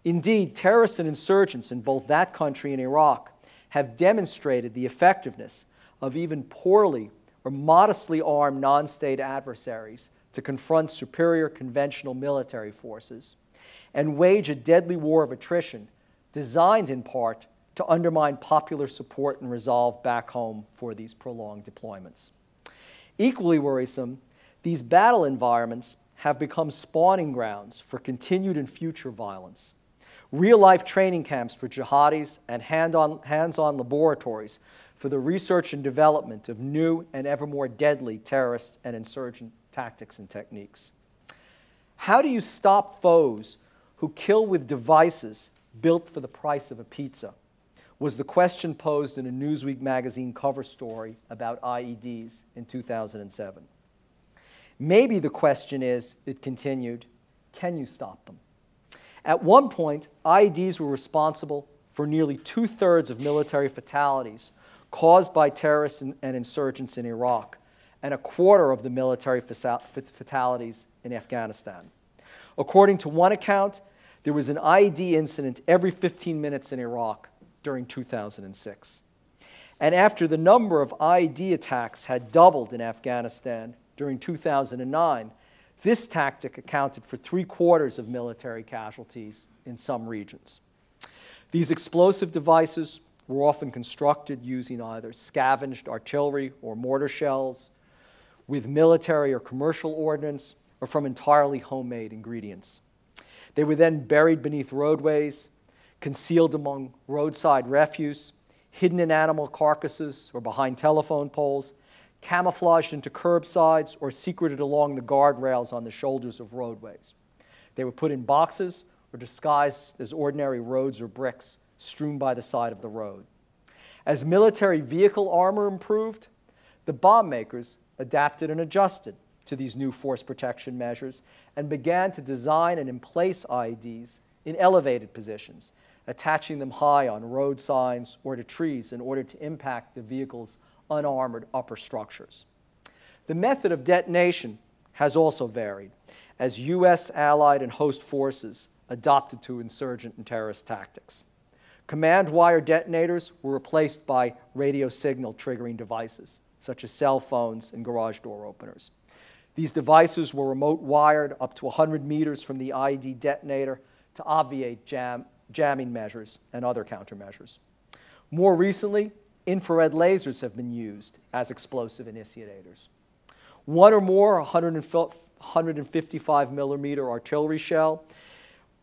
Indeed, terrorists and insurgents in both that country and Iraq have demonstrated the effectiveness of even poorly or modestly armed non-state adversaries to confront superior conventional military forces and wage a deadly war of attrition designed in part to undermine popular support and resolve back home for these prolonged deployments. Equally worrisome, these battle environments have become spawning grounds for continued and future violence. Real-life training camps for jihadis and hands-on laboratories for the research and development of new and ever more deadly terrorist and insurgent tactics and techniques. How do you stop foes who kill with devices built for the price of a pizza? Was the question posed in a Newsweek magazine cover story about IEDs in 2007. Maybe the question is, it continued, can you stop them? At one point, IEDs were responsible for nearly 2/3 of military fatalities caused by terrorists and insurgents in Iraq, and 1/4 of the military fatalities in Afghanistan. According to one account, there was an IED incident every 15 minutes in Iraq during 2006. And after the number of IED attacks had doubled in Afghanistan during 2009, this tactic accounted for 3/4 of military casualties in some regions. These explosive devices were often constructed using either scavenged artillery or mortar shells, with military or commercial ordnance, or from entirely homemade ingredients. They were then buried beneath roadways, concealed among roadside refuse, hidden in animal carcasses or behind telephone poles, camouflaged into curbsides, or secreted along the guardrails on the shoulders of roadways. They were put in boxes or disguised as ordinary roads or bricks strewn by the side of the road. As military vehicle armor improved, the bomb makers adapted and adjusted to these new force protection measures and began to design and emplace IEDs in elevated positions, attaching them high on road signs or to trees in order to impact the vehicle's unarmored upper structures. The method of detonation has also varied as U.S., allied, and host forces adopted to insurgent and terrorist tactics. Command wire detonators were replaced by radio signal triggering devices, such as cell phones and garage door openers. These devices were remote wired up to 100 meters from the IED detonator to obviate jamming measures and other countermeasures. More recently, infrared lasers have been used as explosive initiators. One or more 155 millimeter artillery shell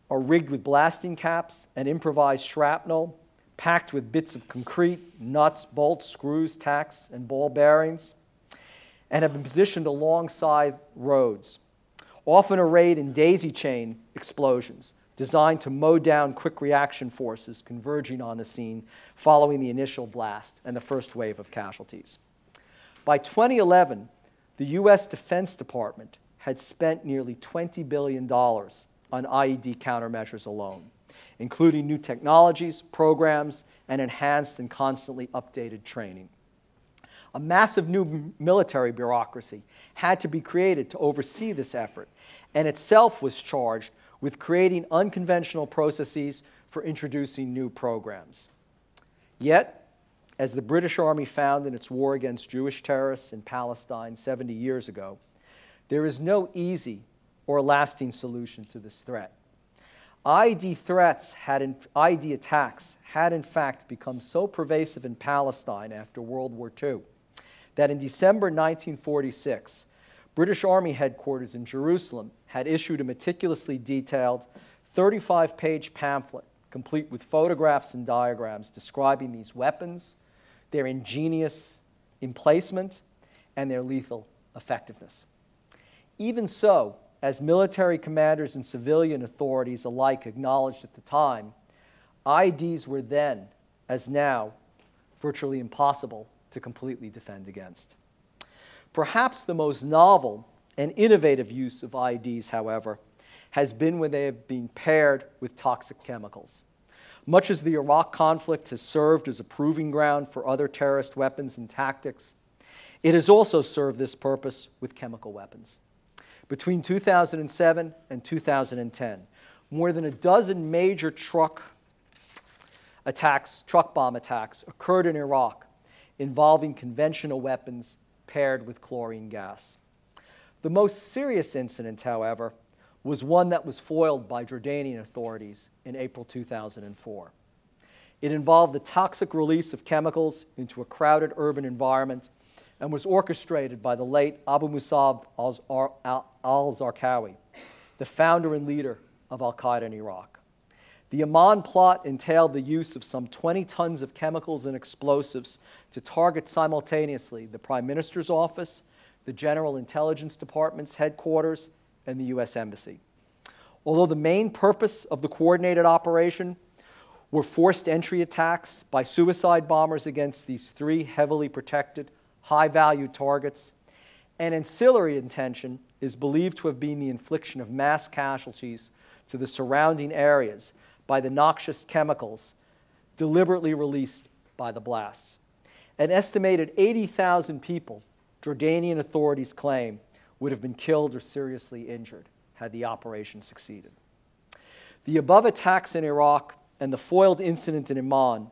are rigged with blasting caps and improvised shrapnel, packed with bits of concrete, nuts, bolts, screws, tacks, and ball bearings, and have been positioned alongside roads, often arrayed in daisy chain explosions designed to mow down quick reaction forces converging on the scene following the initial blast and the first wave of casualties. By 2011, the U.S. Defense Department had spent nearly $20 billion on IED countermeasures alone, including new technologies, programs, and enhanced and constantly updated training. A massive new military bureaucracy had to be created to oversee this effort, and itself was charged with creating unconventional processes for introducing new programs. Yet, as the British Army found in its war against Jewish terrorists in Palestine 70 years ago, there is no easy or lasting solution to this threat. ID attacks had in fact become so pervasive in Palestine after World War II that in December 1946, British Army headquarters in Jerusalem had issued a meticulously detailed 35-page pamphlet complete with photographs and diagrams describing these weapons, their ingenious emplacement, and their lethal effectiveness. Even so, as military commanders and civilian authorities alike acknowledged at the time, IDs were then, as now, virtually impossible to completely defend against. Perhaps the most novel and innovative use of IDs, however, has been when they have been paired with toxic chemicals. Much as the Iraq conflict has served as a proving ground for other terrorist weapons and tactics, it has also served this purpose with chemical weapons. Between 2007 and 2010, more than a dozen major truck bomb attacks occurred in Iraq involving conventional weapons paired with chlorine gas. The most serious incident, however, was one that was foiled by Jordanian authorities in April 2004. It involved the toxic release of chemicals into a crowded urban environment and was orchestrated by the late Abu Musab al-Zarqawi, the founder and leader of al-Qaeda in Iraq. The Amman plot entailed the use of some 20 tons of chemicals and explosives to target simultaneously the Prime Minister's office, the General Intelligence Department's headquarters, and the U.S. Embassy. Although the main purpose of the coordinated operation were forced entry attacks by suicide bombers against these three heavily protected, high-value targets, an ancillary intention is believed to have been the infliction of mass casualties to the surrounding areas by the noxious chemicals deliberately released by the blasts. An estimated 80,000 people, Jordanian authorities claim, would have been killed or seriously injured had the operation succeeded. The above attacks in Iraq and the foiled incident in Amman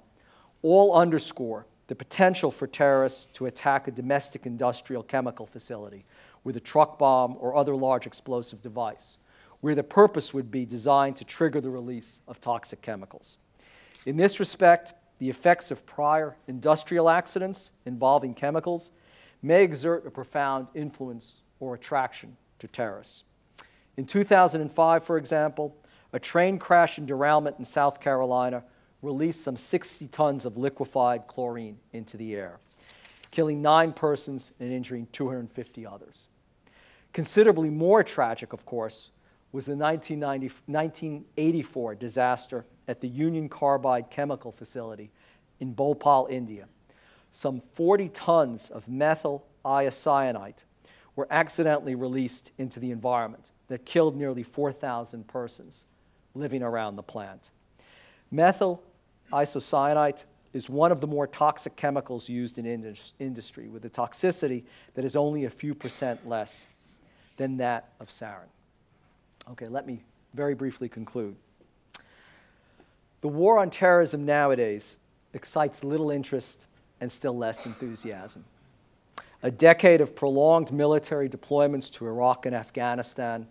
all underscore the potential for terrorists to attack a domestic industrial chemical facility with a truck bomb or other large explosive device, where the purpose would be designed to trigger the release of toxic chemicals. In this respect, the effects of prior industrial accidents involving chemicals may exert a profound influence or attraction to terrorists. In 2005, for example, a train crash and derailment in South Carolina released some 60 tons of liquefied chlorine into the air, killing 9 persons and injuring 250 others. Considerably more tragic, of course, was the 1984 disaster at the Union Carbide chemical facility in Bhopal, India. Some 40 tons of methyl isocyanate were accidentally released into the environment that killed nearly 4,000 persons living around the plant. Methyl isocyanate is one of the more toxic chemicals used in industry, with a toxicity that is only a few % less than that of sarin. Okay, let me very briefly conclude. The war on terrorism nowadays excites little interest and still less enthusiasm. A decade of prolonged military deployments to Iraq and Afghanistan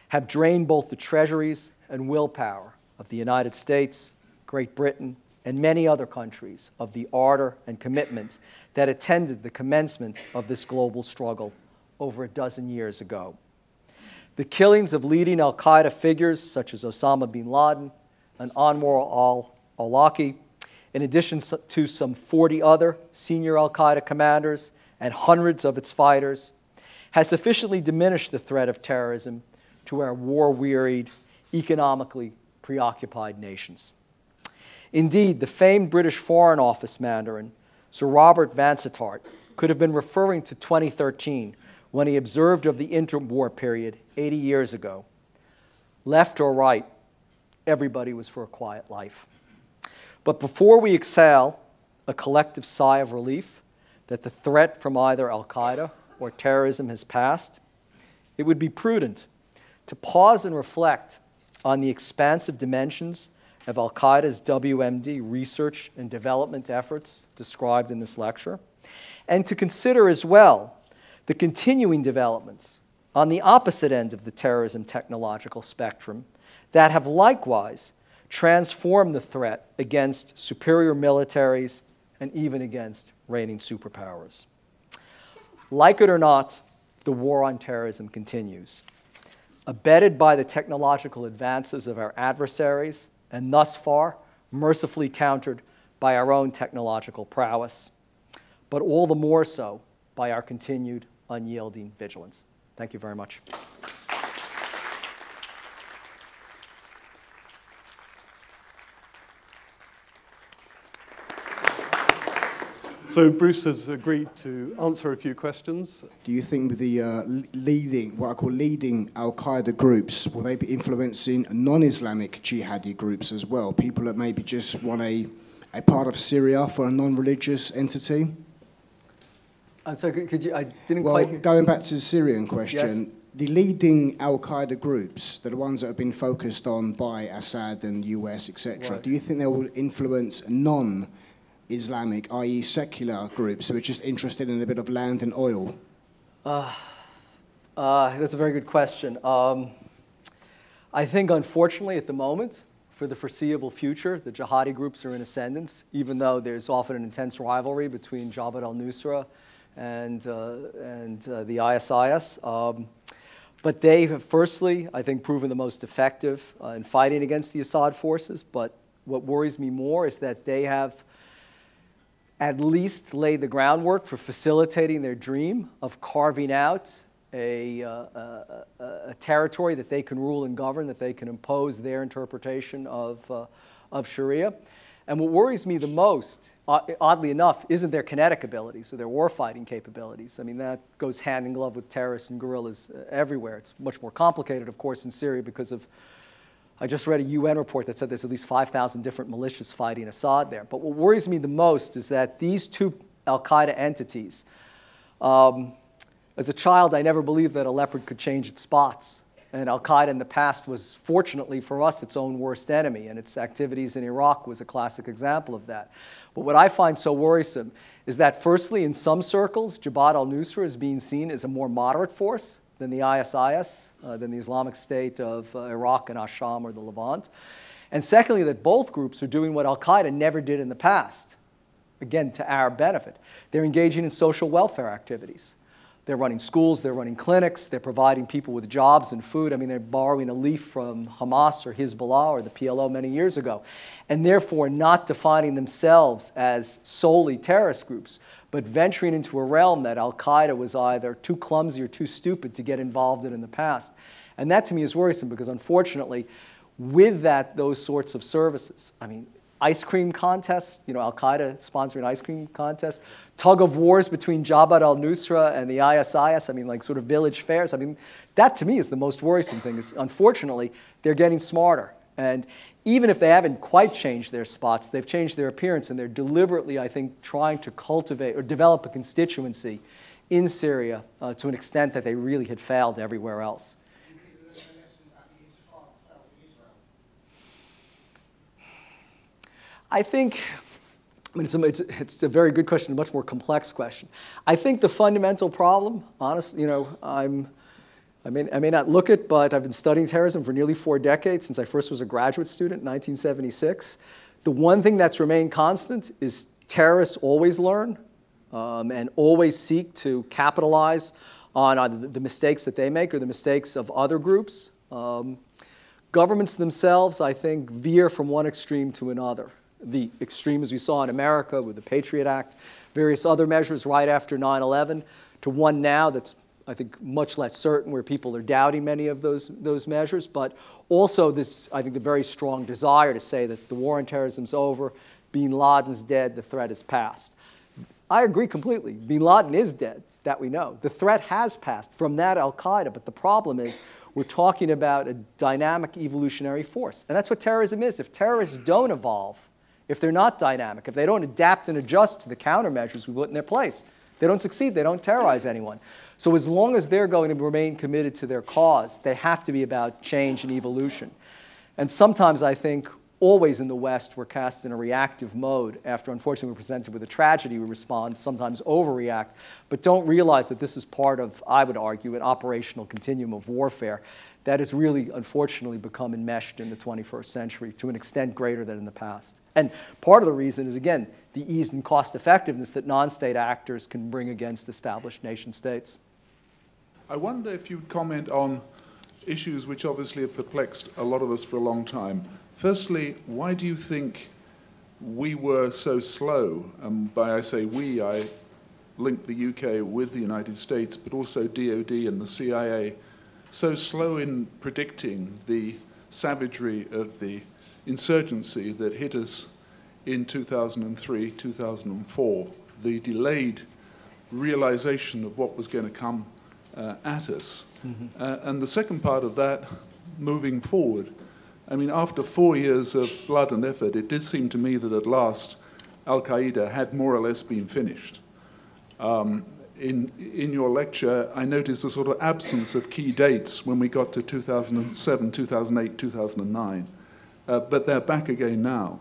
have drained both the treasuries and willpower of the United States, Great Britain, and many other countries of the ardor and commitment that attended the commencement of this global struggle over a dozen years ago. The killings of leading al-Qaeda figures such as Osama bin Laden and Anwar al-Awlaki, in addition to some 40 other senior al-Qaeda commanders and hundreds of its fighters, has sufficiently diminished the threat of terrorism to our war-wearied, economically preoccupied nations. Indeed, the famed British Foreign Office Mandarin, Sir Robert Vansittart, could have been referring to 2013 when he observed of the interwar period 80 years ago. Left or right, everybody was for a quiet life. But before we exhale a collective sigh of relief that the threat from either al-Qaeda or terrorism has passed, it would be prudent to pause and reflect on the expansive dimensions of al-Qaeda's WMD research and development efforts described in this lecture, and to consider as well the continuing developments on the opposite end of the terrorism technological spectrum that have likewise transformed the threat against superior militaries and even against reigning superpowers. Like it or not, the war on terrorism continues, abetted by the technological advances of our adversaries and thus far mercifully countered by our own technological prowess, but all the more so by our continued unyielding vigilance. Thank you very much. So Bruce has agreed to answer a few questions. Do you think the what I call leading al-Qaeda groups, will they be influencing non-Islamic jihadi groups as well? People that maybe just want a part of Syria for a non-religious entity? I'm sorry, could you, I didn't well, quite hear. Going back to the Syrian question, Yes. the leading al-Qaeda groups, they're the ones that have been focused on by Assad and US, etc. Right. Do you think they will influence non-Islamic, i.e. secular groups who are just interested in a bit of land and oil? That's a very good question. I think, unfortunately, at the moment, for the foreseeable future, the jihadi groups are in ascendance, even though there's often an intense rivalry between Jabhat al-Nusra and the ISIS. But they have, firstly, I think, proven the most effective in fighting against the Assad forces. But what worries me more is that they have at least laid the groundwork for facilitating their dream of carving out a territory that they can rule and govern, that they can impose their interpretation of Sharia. And what worries me the most, oddly enough, isn't their kinetic abilities or their warfighting capabilities. I mean, that goes hand in glove with terrorists and guerrillas everywhere. It's much more complicated, of course, in Syria because of, I just read a UN report that said there's at least 5,000 different militias fighting Assad there. But what worries me the most is that these two al-Qaeda entities, as a child, I never believed that a leopard could change its spots. And al-Qaeda in the past was, fortunately for us, its own worst enemy, and its activities in Iraq was a classic example of that. But what I find so worrisome is that, firstly, in some circles, Jabhat al-Nusra is being seen as a more moderate force than the ISIS, than the Islamic State of Iraq and Asham or the Levant. And secondly, that both groups are doing what al-Qaeda never did in the past, again, to our benefit. They're engaging in social welfare activities. They're running schools, they're running clinics, they're providing people with jobs and food. I mean, they're borrowing a leaf from Hamas or Hezbollah or the PLO many years ago, and therefore not defining themselves as solely terrorist groups, but venturing into a realm that al-Qaeda was either too clumsy or too stupid to get involved in the past. And that to me is worrisome because, unfortunately, with those sorts of services, I mean, ice cream contests, al-Qaeda sponsoring ice cream contests, tug of wars between Jabhat al-Nusra and the ISIS, I mean, like sort of village fairs. I mean, that to me is the most worrisome thing is, unfortunately, they're getting smarter. And even if they haven't quite changed their spots, they've changed their appearance, and they're deliberately, I think, trying to cultivate or develop a constituency in Syria to an extent that they really had failed everywhere else. I think, it's a very good question, a much more complex question. I think the fundamental problem, honestly, I may not look it, but I've been studying terrorism for nearly 4 decades, since I first was a graduate student in 1976. The one thing that's remained constant is terrorists always learn and always seek to capitalize on the mistakes that they make or the mistakes of other groups. Governments themselves, I think, veer from one extreme to another. The extreme, as we saw in America with the Patriot Act, various other measures right after 9/11, to one now that's, I think, much less certain, where people are doubting many of those measures, but also this, I think, the very strong desire to say that the war on terrorism's over, Bin Laden's dead, the threat is past. I agree completely. Bin Laden is dead, that we know. The threat has passed from that al-Qaeda, but the problem is we're talking about a dynamic evolutionary force, and that's what terrorism is. If terrorists don't evolve, if they're not dynamic, if they don't adapt and adjust to the countermeasures we put in their place, they don't succeed, they don't terrorize anyone. So as long as they're going to remain committed to their cause, they have to be about change and evolution. And sometimes I think always in the West we're cast in a reactive mode. After unfortunately we're presented with a tragedy, we respond, sometimes overreact, but don't realize that this is part of, I would argue, an operational continuum of warfare that has really unfortunately become enmeshed in the 21st century to an extent greater than in the past. And part of the reason is, again, the ease and cost effectiveness that non-state actors can bring against established nation states. I wonder if you'd comment on issues which obviously have perplexed a lot of us for a long time. Firstly, why do you think we were so slow? By I say we, I link the UK with the United States, but also DOD and the CIA, so slow in predicting the savagery of the insurgency that hit us in 2003, 2004, the delayed realization of what was going to come at us. And the second part of that, moving forward, I mean, after 4 years of blood and effort, it did seem to me that at last Al-Qaeda had more or less been finished. In your lecture, I noticed a sort of absence of key dates when we got to 2007, 2008, 2009. But they're back again now.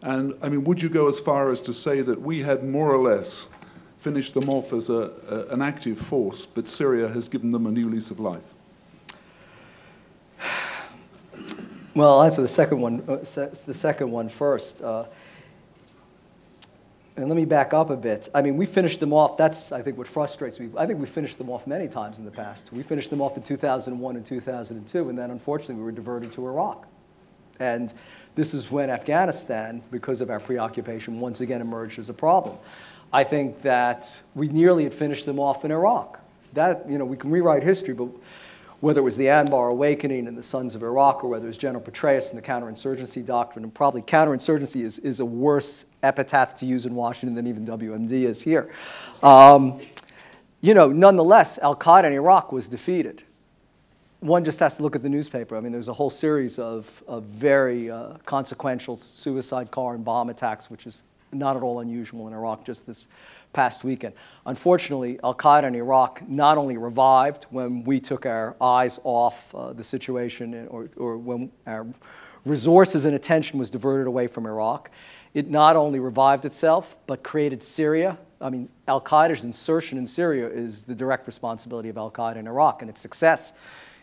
And, I mean, would you go as far as to say that we had more or less finished them off as an active force, but Syria has given them a new lease of life? Well, I'll answer the second one first. And let me back up a bit. I mean, we finished them off. That's, I think, what frustrates me. I think we finished them off many times in the past. We finished them off in 2001 and 2002, and then, unfortunately, we were diverted to Iraq. And this is when Afghanistan, because of our preoccupation, once again emerged as a problem. I think that we nearly had finished them off in Iraq. That, you know, we can rewrite history, but whether it was the Anbar Awakening and the Sons of Iraq, or whether it was General Petraeus and the counterinsurgency doctrine, and probably counterinsurgency is a worse epithet to use in Washington than even WMD is here. You know, nonetheless, Al-Qaeda in Iraq was defeated. One just has to look at the newspaper. I mean, there's a whole series of very consequential suicide car and bomb attacks, which is not at all unusual in Iraq just this past weekend. Unfortunately, Al-Qaeda in Iraq not only revived when we took our eyes off the situation, or when our resources and attention was diverted away from Iraq, it not only revived itself, but created Syria. I mean, Al-Qaeda's insertion in Syria is the direct responsibility of Al-Qaeda in Iraq, and its success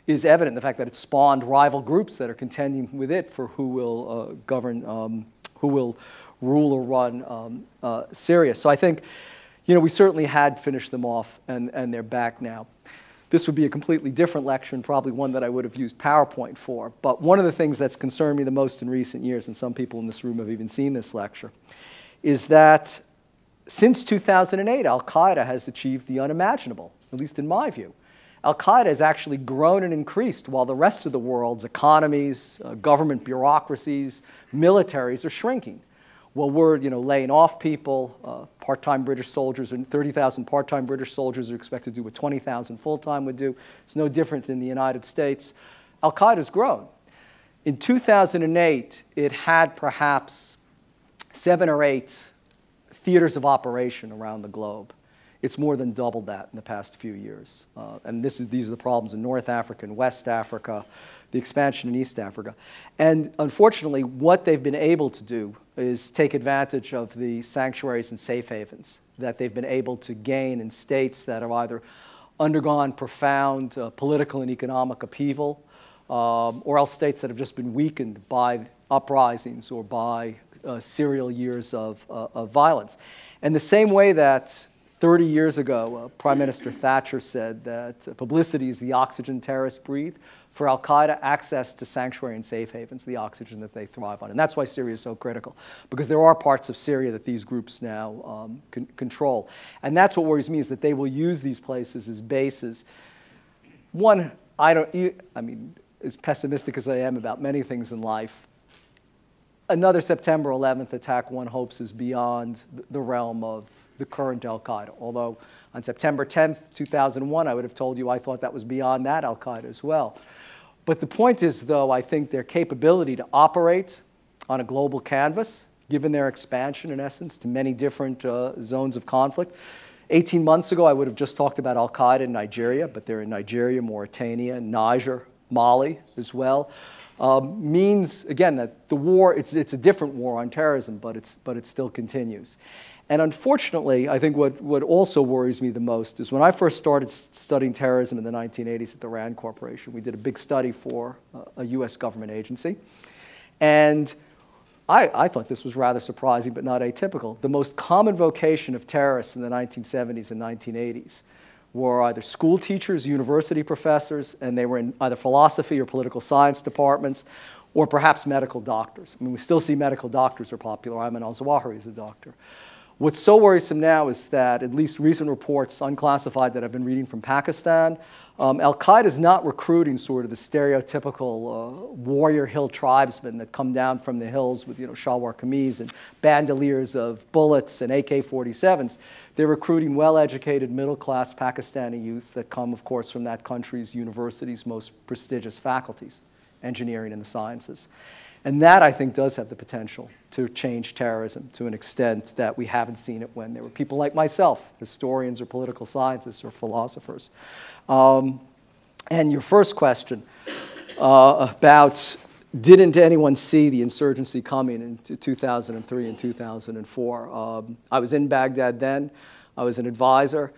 is evident in the fact that it spawned rival groups that are contending with it for who will govern, who will rule or run Syria. So I think, you know, we certainly had finished them off, and they're back now. This would be a completely different lecture, and probably one that I would have used PowerPoint for. But one of the things that's concerned me the most in recent years, and some people in this room have even seen this lecture, is that since 2008, Al-Qaeda has achieved the unimaginable, at least in my view. Al-Qaeda has actually grown and increased while the rest of the world's economies, government bureaucracies, militaries are shrinking. Well, we're, you know, laying off people. Part-time British soldiers, and 30,000 part-time British soldiers are expected to do what 20,000 full-time would do. It's no different than the United States. Al-Qaeda's grown. In 2008, it had perhaps 7 or 8 theaters of operation around the globe. It's more than doubled that in the past few years. And these are the problems in North Africa and West Africa, the expansion in East Africa. And unfortunately, what they've been able to do is take advantage of the sanctuaries and safe havens that they've been able to gain in states that have either undergone profound political and economic upheaval, or else states that have just been weakened by uprisings or by serial years of violence. And the same way that 30 years ago, Prime Minister Thatcher said that publicity is the oxygen terrorists breathe. For Al-Qaeda, access to sanctuary and safe havens, the oxygen that they thrive on. And that's why Syria is so critical, because there are parts of Syria that these groups now control. And that's what worries me, is that they will use these places as bases. One, I mean, as pessimistic as I am about many things in life, another September 11th attack, one hopes, is beyond the realm of the current Al-Qaeda. Although on September 10th, 2001, I would have told you I thought that was beyond that Al-Qaeda as well. But the point is, though, I think their capability to operate on a global canvas, given their expansion, in essence, to many different zones of conflict. 18 months ago, I would have just talked about Al-Qaeda in Nigeria, but they're in Nigeria, Mauritania, Niger, Mali as well. means, again, that the war, it's a different war on terrorism, but it still continues. And unfortunately, I think what also worries me the most is when I first started studying terrorism in the 1980s at the RAND Corporation, we did a big study for a US government agency. And I thought this was rather surprising, but not atypical. The most common vocation of terrorists in the 1970s and 1980s were either school teachers, university professors, and they were in either philosophy or political science departments, or perhaps medical doctors. I mean, we still see medical doctors are popular. Ayman al-Zawahiri is a doctor. What's so worrisome now is that at least recent reports, unclassified, that I've been reading from Pakistan, Al-Qaeda is not recruiting sort of the stereotypical warrior hill tribesmen that come down from the hills with, shalwar kameez and bandoliers of bullets and AK-47s. They're recruiting well-educated, middle-class Pakistani youths that come, of course, from that country's university's most prestigious faculties, engineering and the sciences. And that, I think, does have the potential to change terrorism to an extent that we haven't seen it when there were people like myself, historians or political scientists or philosophers. And your first question about didn't anyone see the insurgency coming into 2003 and 2004? I was in Baghdad then. I was an advisor.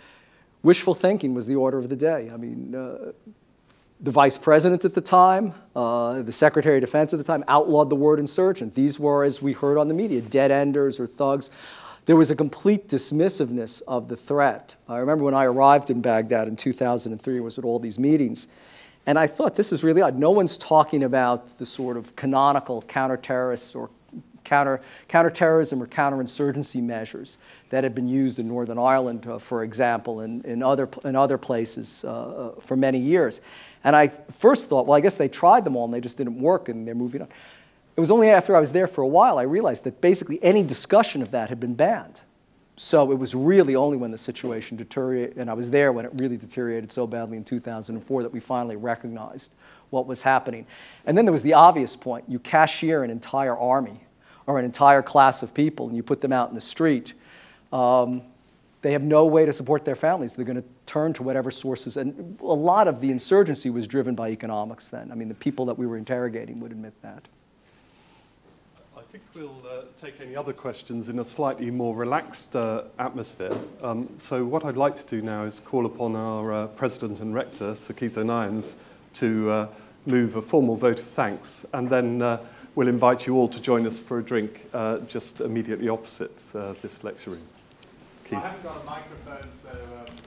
Wishful thinking was the order of the day. I mean, the vice president at the time, the secretary of defense at the time, outlawed the word insurgent. These were, as we heard on the media, dead-enders or thugs. There was a complete dismissiveness of the threat. I remember when I arrived in Baghdad in 2003, I was at all these meetings, and I thought, this is really odd. No one's talking about the sort of canonical counter-terrorists or counterterrorism or counterinsurgency measures that had been used in Northern Ireland, for example, and in other places for many years. And I first thought, well, I guess they tried them all and they just didn't work and they're moving on. It was only after I was there for a while I realized that basically any discussion of that had been banned. So it was really only when the situation deteriorated, and I was there when it really deteriorated so badly in 2004 that we finally recognized what was happening. And then there was the obvious point. You cashier an entire army or an entire class of people and you put them out in the street. They have no way to support their families. They're going to turn to whatever sources. And a lot of the insurgency was driven by economics then. I mean, the people that we were interrogating would admit that. I think we'll take any other questions in a slightly more relaxed atmosphere. So what I'd like to do now is call upon our President and Rector, Sir Keith O'Nyans, to move a formal vote of thanks. And then we'll invite you all to join us for a drink just immediately opposite this lecture room. Keith. I haven't got a microphone, so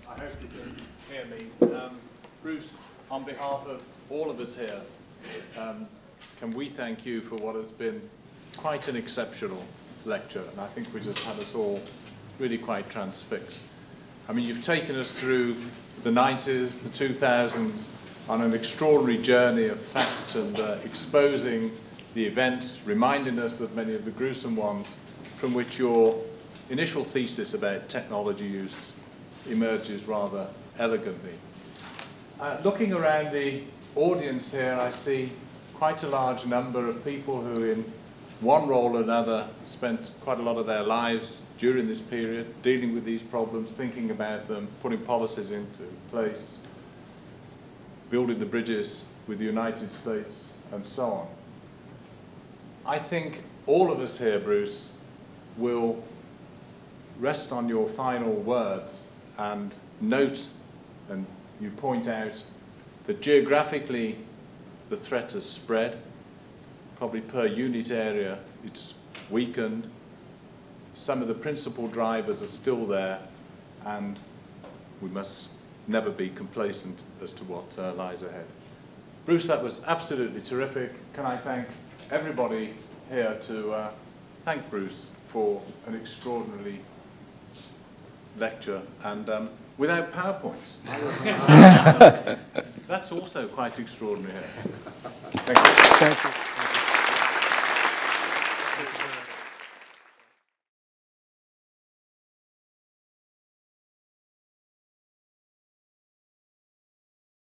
I hope you can hear me. Bruce, on behalf of all of us here, can we thank you for what has been quite an exceptional lecture, and I think we just had us all really quite transfixed. I mean, you've taken us through the 90s, the 2000s, on an extraordinary journey of fact and exposing the events, reminding us of many of the gruesome ones from which your initial thesis about technology use emerges rather elegantly. Looking around the audience here, I see quite a large number of people who in one role or another spent quite a lot of their lives during this period dealing with these problems, thinking about them, putting policies into place, building the bridges with the United States, and so on. I think all of us here, Bruce, will rest on your final words and note, and you point out, that geographically the threat has spread. Probably per unit area it's weakened. Some of the principal drivers are still there, and we must never be complacent as to what lies ahead. Bruce, that was absolutely terrific. Can I thank everybody here to thank Bruce for an extraordinary lecture, and without PowerPoints. That's also quite extraordinary here. Thank you. Thank you.